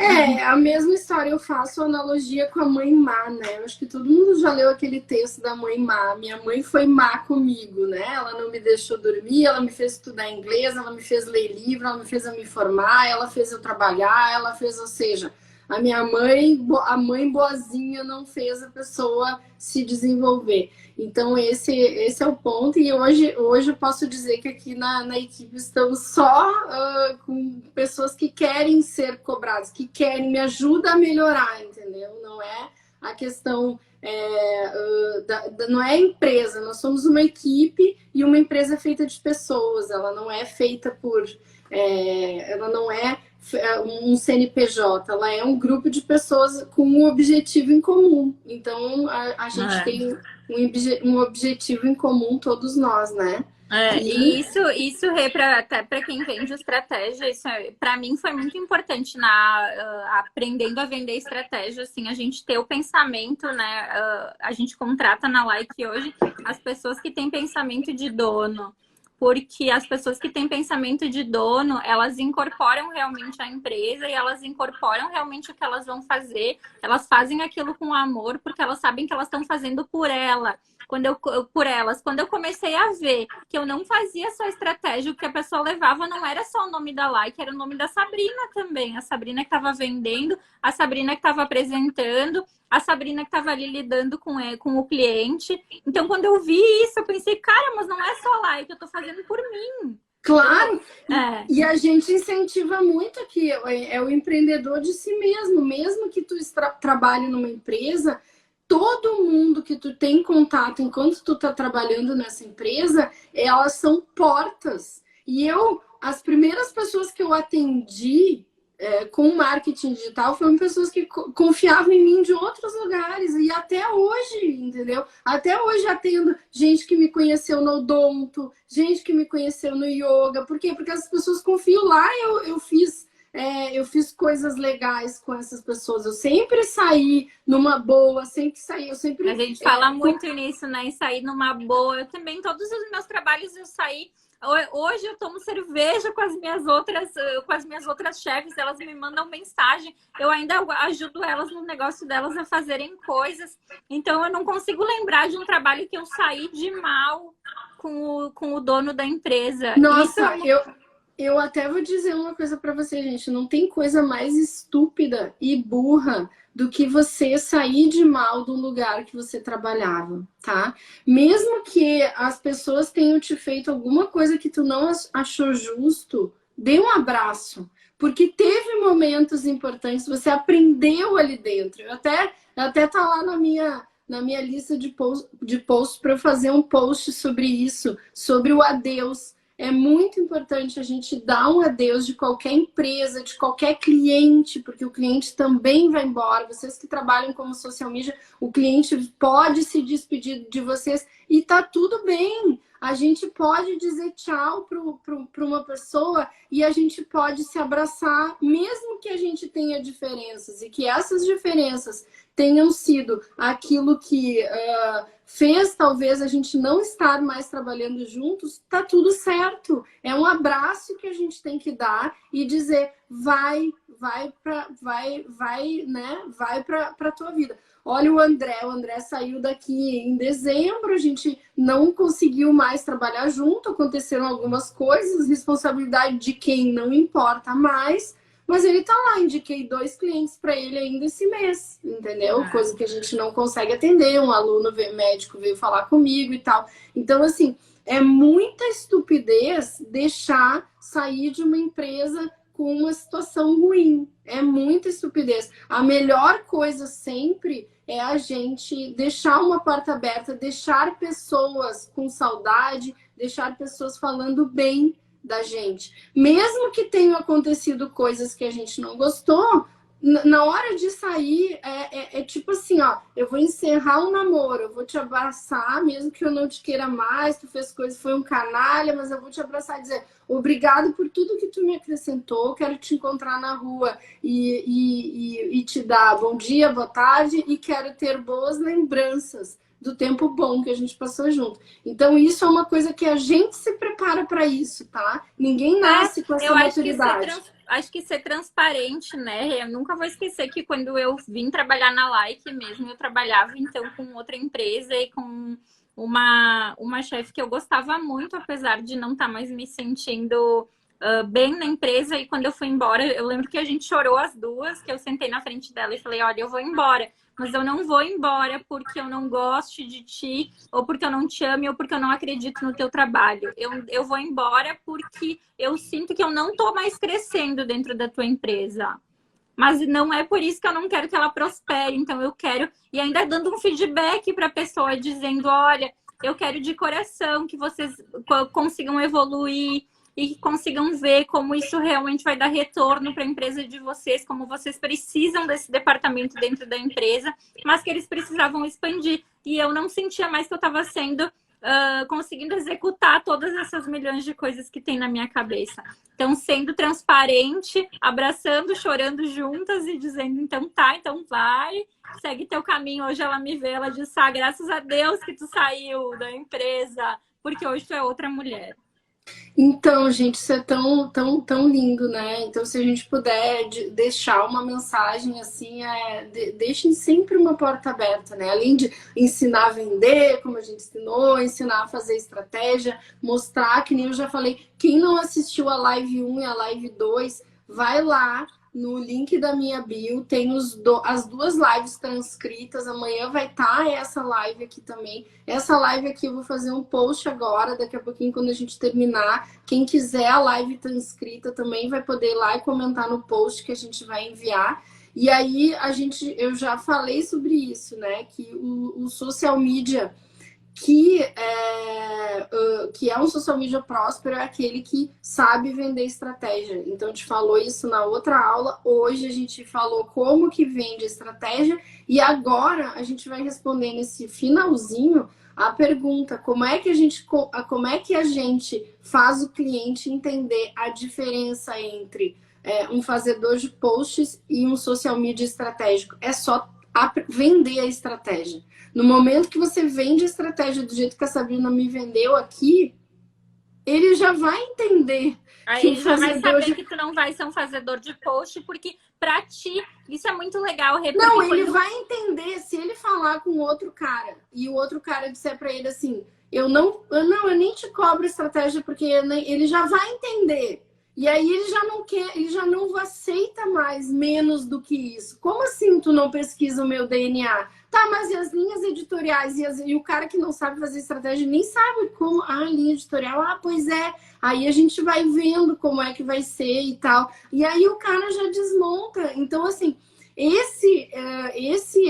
A mesma história, eu faço analogia com a mãe má, né? Eu acho que todo mundo já leu aquele texto da mãe má. Minha mãe foi má comigo, né? Ela não me deixou dormir, ela me fez estudar inglês, ela me fez ler livro, ela me fez eu me formar, ela fez eu trabalhar, ela fez, ou seja... A minha mãe, a mãe boazinha não fez a pessoa se desenvolver. Então, esse é o ponto. E hoje eu posso dizer que aqui na equipe estamos só com pessoas que querem ser cobradas, que querem, me ajudar a melhorar, entendeu? Não é a questão, não é a empresa. Nós somos uma equipe e uma empresa feita de pessoas. Ela não é feita por... ela não é um CNPJ, ela é um grupo de pessoas com um objetivo em comum. Então, a gente tem um objetivo em comum, todos nós, né? E isso até para quem vende estratégia, isso para mim foi muito importante aprendendo a vender estratégia, assim, a gente ter o pensamento, né? A gente contrata na Like hoje as pessoas que têm pensamento de dono. Porque as pessoas que têm pensamento de dono, elas incorporam realmente a empresa e elas incorporam realmente o que elas vão fazer. Elas fazem aquilo com amor porque elas sabem que elas estão fazendo por ela. por elas. Quando eu comecei a ver que eu não fazia só estratégia, o que a pessoa levava não era só o nome da like, era o nome da Sabrina também. A Sabrina que estava vendendo, a Sabrina que estava apresentando, a Sabrina que estava ali lidando com o cliente. Então, quando eu vi isso, eu pensei, cara, mas não é só like, eu estou fazendo por mim. Claro, e a gente incentiva muito aqui, é o empreendedor de si mesmo que tu trabalhe numa empresa, todo mundo que tu tem contato enquanto tu tá trabalhando nessa empresa, elas são portas. E as primeiras pessoas que eu atendi com marketing digital foram pessoas que confiavam em mim de outros lugares. E até hoje, entendeu? Até hoje atendo gente que me conheceu no odonto, gente que me conheceu no yoga. Por quê? Porque as pessoas confiam lá. Eu fiz coisas legais com essas pessoas. Eu sempre saí numa boa, sempre saí. A gente fala muito nisso, né? Em sair numa boa. Eu também, todos os meus trabalhos, eu saí. Hoje eu tomo cerveja com as minhas outras chefes, elas me mandam mensagem, eu ainda ajudo elas no negócio delas a fazerem coisas. Então eu não consigo lembrar de um trabalho que eu saí de mal com o dono da empresa. Nossa, eu até vou dizer uma coisa para você, gente. Não tem coisa mais estúpida e burra do que você sair de mal do lugar que você trabalhava, tá? Mesmo que as pessoas tenham te feito alguma coisa que tu não achou justo, dê um abraço. Porque teve momentos importantes, você aprendeu ali dentro. Até tá lá na minha lista de posts para eu fazer um post sobre isso, sobre o adeus. É muito importante a gente dar um adeus de qualquer empresa, de qualquer cliente, porque o cliente também vai embora. Vocês que trabalham como social media, o cliente pode se despedir de vocês e tá tudo bem. A gente pode dizer tchau para uma pessoa e a gente pode se abraçar, mesmo que a gente tenha diferenças e que essas diferenças tenham sido aquilo que fez talvez a gente não estar mais trabalhando juntos, tá tudo certo. É um abraço que a gente tem que dar e dizer vai para tua vida. Olha o André saiu daqui em dezembro, a gente não conseguiu mais trabalhar junto, aconteceram algumas coisas, responsabilidade de quem não importa mais, mas ele tá lá, indiquei 2 clientes para ele ainda esse mês, entendeu? Coisa que a gente não consegue atender, um aluno médico veio falar comigo e tal. Então, assim, é muita estupidez deixar sair de uma empresa com uma situação ruim. É muita estupidez. A melhor coisa sempre é a gente deixar uma porta aberta, deixar pessoas com saudade, deixar pessoas falando bem da gente. Mesmo que tenham acontecido coisas que a gente não gostou, na hora de sair, é tipo assim, ó, eu vou encerrar um namoro, eu vou te abraçar, mesmo que eu não te queira mais, tu fez coisas, foi um canalha, mas eu vou te abraçar e dizer obrigado por tudo que tu me acrescentou, quero te encontrar na rua e te dar bom dia, boa tarde, e quero ter boas lembranças do tempo bom que a gente passou junto. Então, isso é uma coisa que a gente se prepara para isso, tá? Ninguém nasce com essa maturidade. Acho que ser transparente, né? Eu nunca vou esquecer que quando eu vim trabalhar na Like mesmo, eu trabalhava então com outra empresa e com uma chefe que eu gostava muito, apesar de não estar mais me sentindo bem na empresa. E quando eu fui embora, eu lembro que a gente chorou as duas, que eu sentei na frente dela e falei, olha, eu vou embora. Mas eu não vou embora porque eu não goste de ti, ou porque eu não te ame, ou porque eu não acredito no teu trabalho. Eu vou embora porque eu sinto que eu não tô mais crescendo dentro da tua empresa. Mas não é por isso que eu não quero que ela prospere. Então eu quero, e ainda dando um feedback para a pessoa, dizendo, olha, eu quero de coração que vocês consigam evoluir e que consigam ver como isso realmente vai dar retorno para a empresa de vocês, como vocês precisam desse departamento dentro da empresa, mas que eles precisavam expandir. E eu não sentia mais que eu estava conseguindo executar todas essas milhões de coisas que tem na minha cabeça. Então, sendo transparente, abraçando, chorando juntas e dizendo, então tá, então vai, segue teu caminho. Hoje ela me vê, ela diz, graças a Deus que tu saiu da empresa, porque hoje tu é outra mulher. Então, gente, isso é tão lindo, né? Então, se a gente puder deixar uma mensagem assim, deixem sempre uma porta aberta, né? Além de ensinar a vender, como a gente ensinou, ensinar a fazer estratégia, mostrar, que nem eu já falei, quem não assistiu a live 1 e a live 2, vai lá no link da minha bio, tem as duas lives transcritas. Amanhã vai estar essa live aqui também. Essa live aqui eu vou fazer um post agora, daqui a pouquinho, quando a gente terminar. Quem quiser a live transcrita também vai poder ir lá e comentar no post que a gente vai enviar. E aí eu já falei sobre isso, né? Que o social media que é um social media próspero é aquele que sabe vender estratégia. Então, a gente falou isso na outra aula. Hoje a gente falou como que vende estratégia. E agora a gente vai responder nesse finalzinho a pergunta: como é que a gente faz o cliente entender a diferença entre um fazedor de posts e um social media estratégico? É só vender a estratégia. No momento que você vende a estratégia do jeito que a Sabrina me vendeu aqui, ele já vai entender. Aí ele já vai saber que tu não vai ser um fazedor de post, porque pra ti, isso é muito legal. Não, ele vai entender se ele falar com outro cara e o outro cara disser pra ele assim: eu nem te cobro estratégia, porque ele já vai entender. E aí ele já não quer, ele já não aceita mais menos do que isso. Como assim tu não pesquisa o meu DNA? Tá, mas e as linhas editoriais? E o cara que não sabe fazer estratégia nem sabe como. Ah, linha editorial, pois é. Aí a gente vai vendo como é que vai ser e tal. E aí o cara já desmonta. Então, assim,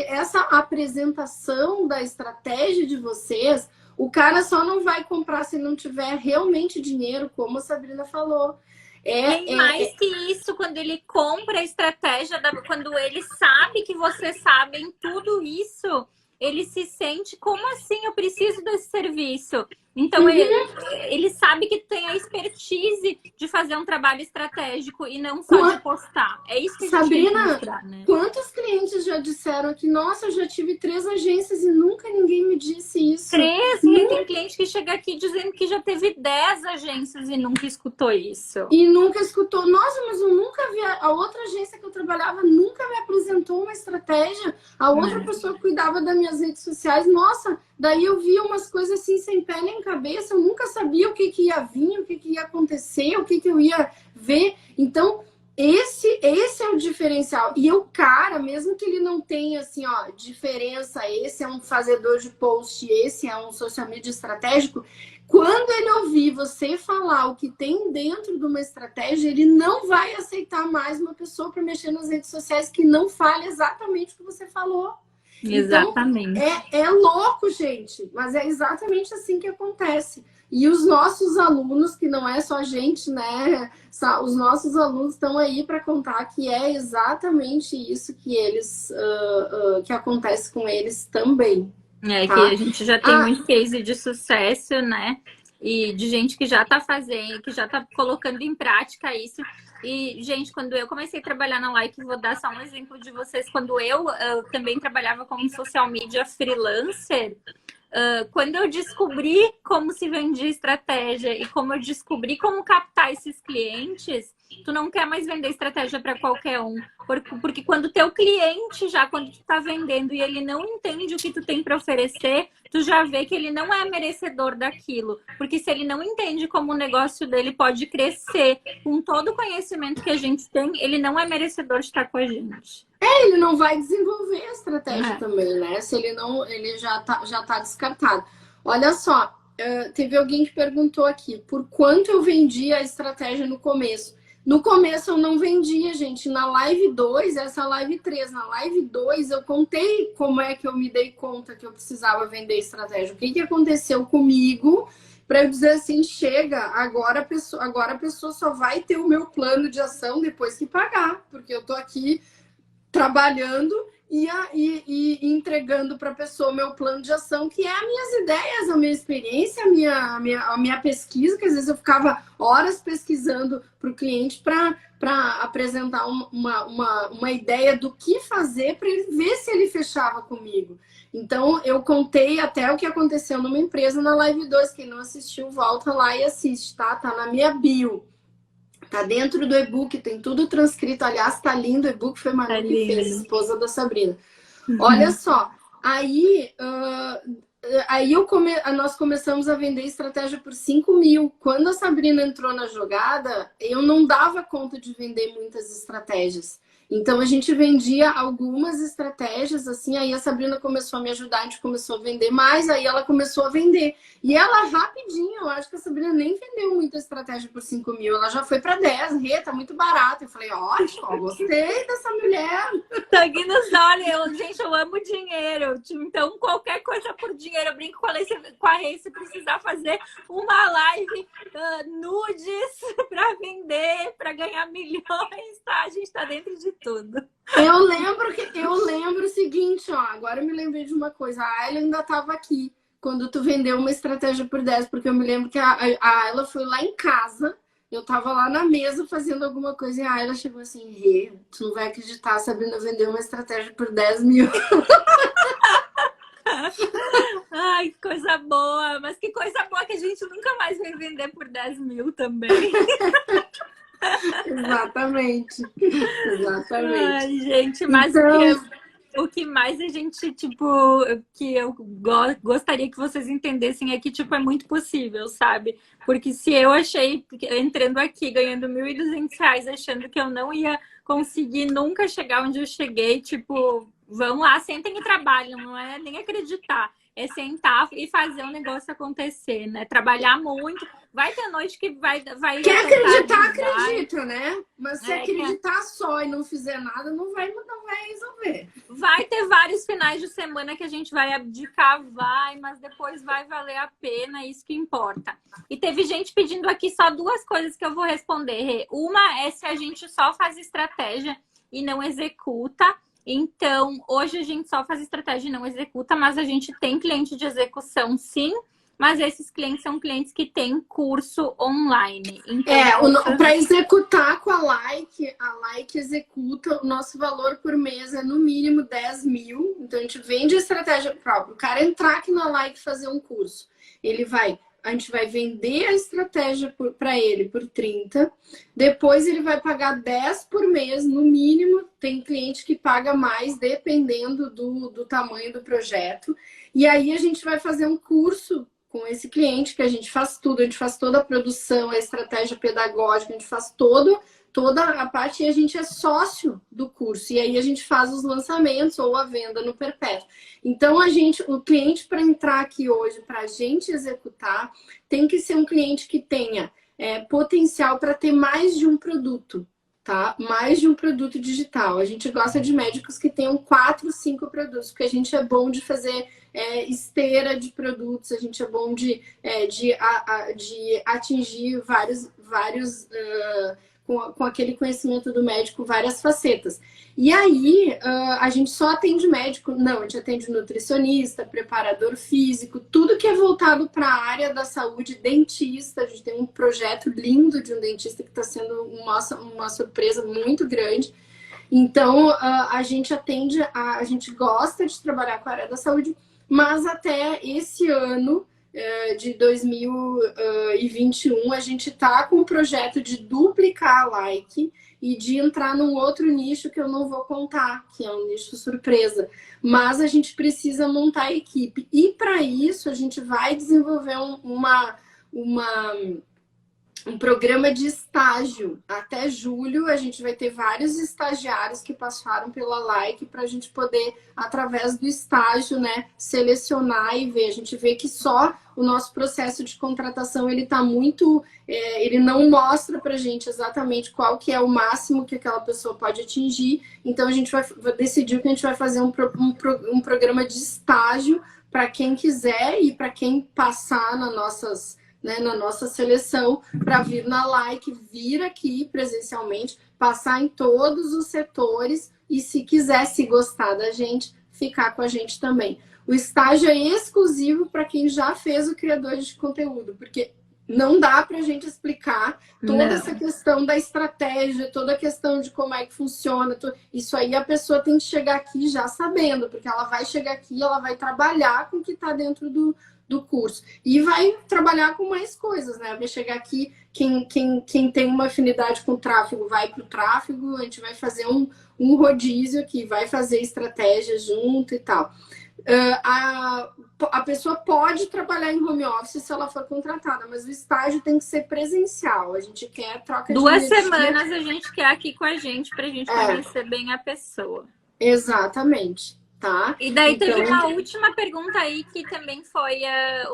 essa apresentação da estratégia de vocês, o cara só não vai comprar se não tiver realmente dinheiro, como a Sabrina falou. Mais que isso, quando ele compra a estratégia, quando ele sabe que vocês sabem tudo isso, ele se sente: como assim? Eu preciso desse serviço. Então, ele sabe que tem a expertise de fazer um trabalho estratégico e não só de postar. É isso que a gente Sabrina, tem que mostrar, né? Quantos clientes já disseram que, nossa, eu já tive 3 agências e nunca ninguém me disse isso? 3? E tem cliente que chega aqui dizendo que já teve 10 agências e nunca escutou isso. E nunca escutou. Nossa, mas eu nunca vi. A outra agência que eu trabalhava nunca me apresentou uma estratégia. A outra pessoa cuidava das minhas redes sociais. Nossa, daí eu via umas coisas assim sem pé nem cabeça. Eu nunca sabia o que ia vir, o que ia acontecer, o que eu ia ver. Então, esse é o diferencial. E o cara, mesmo que ele não tenha assim, ó, diferença, esse é um fazedor de post, esse é um social media estratégico, quando ele ouvir você falar o que tem dentro de uma estratégia, ele não vai aceitar mais uma pessoa para mexer nas redes sociais que não fale exatamente o que você falou. Exatamente. Então, é louco, gente, mas é exatamente assim que acontece. E os nossos alunos, que não é só a gente, né? Os nossos alunos estão aí para contar que é exatamente isso que que acontece com eles também. Que a gente já tem muito case de sucesso, né? E de gente que já tá fazendo, que já tá colocando em prática isso. E, gente, quando eu comecei a trabalhar na Like, vou dar só um exemplo de vocês. Quando eu também trabalhava como social media freelancer, quando eu descobri como se vendia estratégia e como eu descobri como captar esses clientes, tu não quer mais vender estratégia para qualquer um. Porque quando o teu cliente quando tu tá vendendo e ele não entende o que tu tem para oferecer, tu já vê que ele não é merecedor daquilo. Porque se ele não entende como o negócio dele pode crescer com todo o conhecimento que a gente tem, ele não é merecedor de estar com a gente. Ele não vai desenvolver a estratégia também, né? Se ele não, ele já tá descartado. Olha só, teve alguém que perguntou aqui, por quanto eu vendia a estratégia no começo? No começo eu não vendia, gente. Na live 2, essa live 3, na live 2 eu contei como é que eu me dei conta que eu precisava vender estratégia. O que aconteceu comigo para eu dizer assim, chega, agora a pessoa só vai ter o meu plano de ação depois que pagar, porque eu tô aqui trabalhando e entregando para a pessoa o meu plano de ação, que é as minhas ideias, a minha experiência, a minha pesquisa, que às vezes eu ficava horas pesquisando para o cliente para apresentar uma ideia do que fazer para ele ver se ele fechava comigo. Então, eu contei até o que aconteceu numa empresa na Live 2. Quem não assistiu, volta lá e assiste, tá? Tá na minha bio. Tá dentro do e-book, tem tudo transcrito. Aliás, tá lindo o e-book, foi Manu que fez, esposa da Sabrina. Olha só, aí nós começamos a vender estratégia por 5 mil. Quando a Sabrina entrou na jogada, eu não dava conta de vender muitas estratégias. Então, a gente vendia algumas estratégias, assim, aí a Sabrina começou a me ajudar, a gente começou a vender mais, aí ela começou a vender. E ela, rapidinho, eu acho que a Sabrina nem vendeu muita estratégia por 5 mil, ela já foi para 10, tá muito barato. Eu falei, ótimo, gostei dessa mulher. Sangue nos olhos, gente, eu amo dinheiro. Então, qualquer coisa por dinheiro, eu brinco com a Rei, se precisar fazer uma live nudes para vender, para ganhar milhões, tá? A gente tá dentro de tudo. Eu lembro o seguinte, ó, agora eu me lembrei de uma coisa, a Ayla ainda estava aqui quando tu vendeu uma estratégia por 10, porque eu me lembro que a Ayla foi lá em casa, eu tava lá na mesa fazendo alguma coisa e a Ayla chegou assim, Rê, tu não vai acreditar, a Sabrina vendeu uma estratégia por 10 mil. Ai, que coisa boa, mas que coisa boa que a gente nunca mais vai vender por 10 mil também. Exatamente. Ai, gente, mas então... o que mais a gente, tipo, que eu gostaria que vocês entendessem é que, tipo, é muito possível, sabe? Porque se eu achei, entrando aqui, ganhando R$1.200, achando que eu não ia conseguir nunca chegar onde eu cheguei, tipo, vão lá, sentem e trabalham, não é nem acreditar. É sentar e fazer o negócio acontecer, né? Trabalhar muito. Vai ter noite que vai quer acreditar, acredita, né? Mas se acreditar só e não fizer nada, não vai resolver. Vai ter vários finais de semana que a gente vai abdicar, mas depois vai valer a pena, isso que importa. E teve gente pedindo aqui só 2 coisas que eu vou responder. Uma é se a gente só faz estratégia e não executa. Então, hoje a gente só faz estratégia e não executa, mas a gente tem cliente de execução, sim. Mas esses clientes são clientes que têm curso online. Então, para executar com a Like executa, o nosso valor por mês é no mínimo 10 mil. Então, a gente vende a estratégia própria. O cara entrar aqui na Like e fazer um curso, a gente vai vender a estratégia para ele por 30. Depois ele vai pagar 10 por mês, no mínimo. Tem cliente que paga mais, dependendo do tamanho do projeto. E aí a gente vai fazer um curso com esse cliente, que a gente faz tudo. A gente faz toda a produção, a estratégia pedagógica, a gente faz toda a parte, e a gente é sócio do curso. E aí a gente faz os lançamentos ou a venda no perpétuo. Então, o cliente para entrar aqui hoje, para a gente executar, tem que ser um cliente que tenha potencial para ter mais de um produto, tá? Mais de um produto digital. A gente gosta de médicos que tenham 4, 5 produtos, porque a gente é bom de fazer esteira de produtos, a gente é bom de atingir vários com aquele conhecimento do médico, várias facetas. E aí, a gente só atende médico? Não, a gente atende nutricionista, preparador físico, tudo que é voltado para a área da saúde, dentista. A gente tem um projeto lindo de um dentista que está sendo uma surpresa muito grande. Então, a gente atende, a gente gosta de trabalhar com a área da saúde, mas até esse ano de 2021, a gente está com um projeto de duplicar a Like e de entrar num outro nicho que eu não vou contar, que é um nicho surpresa. Mas a gente precisa montar a equipe. E para isso, a gente vai desenvolver um programa de estágio. Até julho, a gente vai ter vários estagiários que passaram pela Like para a gente poder, através do estágio, né, selecionar e ver. A gente vê que só o nosso processo de contratação, ele tá muito... ele não mostra para a gente exatamente qual que é o máximo que aquela pessoa pode atingir. Então, a gente vai decidir que a gente vai fazer um programa de estágio para quem quiser e para quem passar na nossa seleção, para vir na Like, vir aqui presencialmente, passar em todos os setores e se quiser, se gostar da gente, ficar com a gente também. O estágio é exclusivo para quem já fez o criador de conteúdo, porque não dá para a gente explicar toda essa questão da estratégia, toda a questão de como é que funciona. Isso aí a pessoa tem que chegar aqui já sabendo, porque ela vai chegar aqui, ela vai trabalhar com o que está dentro do curso. E vai trabalhar com mais coisas, né? Vai chegar aqui, quem tem uma afinidade com o tráfego vai para o tráfego, a gente vai fazer um rodízio aqui, vai fazer estratégia junto e tal. A pessoa pode trabalhar em home office se ela for contratada, mas o estágio tem que ser presencial. A gente quer troca de 2 semanas a gente quer aqui com a gente pra gente conhecer bem a pessoa. Exatamente, tá? E daí teve uma última pergunta aí que também foi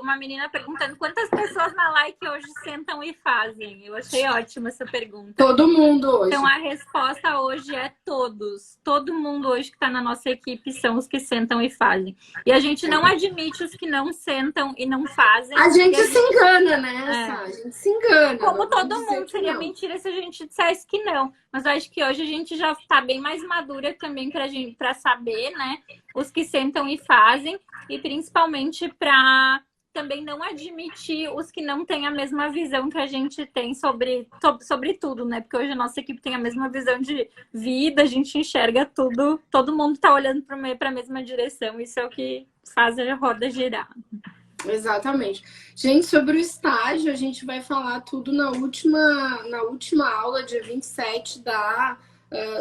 uma menina perguntando quantas pessoas na like hoje sentam e fazem. Eu achei ótima essa pergunta. Todo mundo hoje. Então a resposta hoje é todos. Todo mundo hoje que tá na nossa equipe são os que sentam e fazem. E a gente não admite os que não sentam e não fazem. A gente se engana, né? A gente se engana. Como todo mundo, seria mentira se a gente dissesse que não. Mas eu acho que hoje a gente já tá bem mais madura também pra saber, né? Os que sentam e fazem. E principalmente pra também não admitir os que não têm a mesma visão que a gente tem sobre tudo, né? Porque hoje a nossa equipe tem a mesma visão de vida, a gente enxerga tudo, todo mundo tá olhando para a mesma direção, isso é o que faz a roda girar. Exatamente. Gente, sobre o estágio, a gente vai falar tudo na última aula, dia 27 da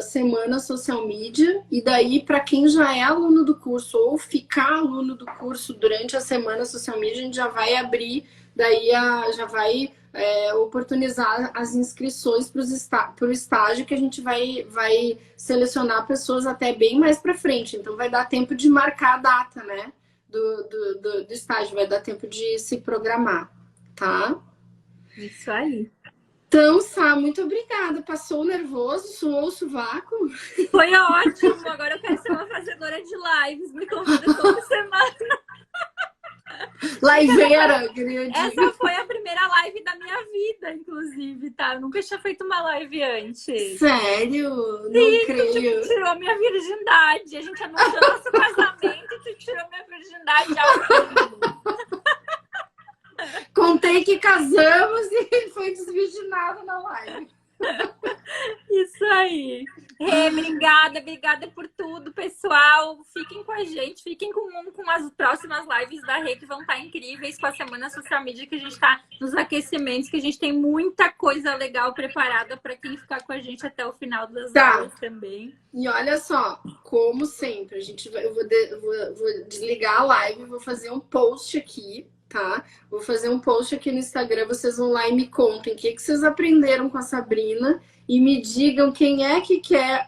Semana Social Media. E daí, para quem já é aluno do curso ou ficar aluno do curso durante a Semana Social Media, a gente já vai abrir, daí já vai oportunizar as inscrições para o estágio, que a gente vai selecionar pessoas até bem mais para frente. Então, vai dar tempo de marcar a data, né? Do estágio, vai dar tempo de se programar, tá? Isso aí. Então, Sá, muito obrigada. Passou nervoso? Suou o sovaco? Foi ótimo. Agora eu quero ser uma fazedora de lives. Me convida toda semana. Liveira, queria dizer. Essa foi a primeira live da minha vida, inclusive, tá? Eu nunca tinha feito uma live antes. Sério? Sim, não creio. Tu tirou minha virgindade. A gente anunciou nosso casamento e tu tirou minha virgindade ao vivo. Contei que casamos e foi desvirginado na live. Isso aí. Obrigada por tudo, pessoal. Fiquem com a gente, fiquem com as próximas lives da Rê, que vão estar incríveis, com a Semana Social Media, que a gente está nos aquecimentos, que a gente tem muita coisa legal preparada para quem ficar com a gente até o final das aulas também. E olha só, como sempre, eu vou desligar a live, vou fazer um post aqui, tá? Vou fazer um post aqui no Instagram, vocês vão lá e me contem o que vocês aprenderam com a Sabrina e me digam quem é que quer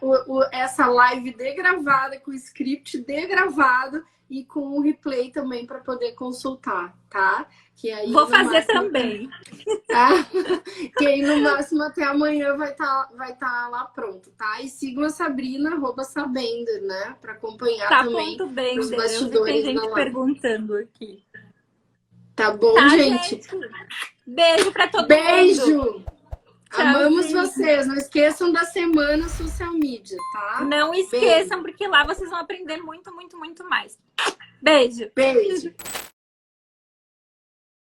essa live degravada, com o script degravado e com o replay também para poder consultar, tá? Que aí, vou fazer também. Tá? Que aí no máximo até amanhã vai tá lá pronto, tá? E sigam a Sabrina, @Sabender, né? Para acompanhar também os bastidores. Tem gente perguntando aqui. Tá bom, gente? Beijo pra todo mundo. Beijo! Amamos vocês. Não esqueçam da Semana Social Media, tá? Não esqueçam, porque lá vocês vão aprender muito, muito, muito mais. Beijo! Beijo!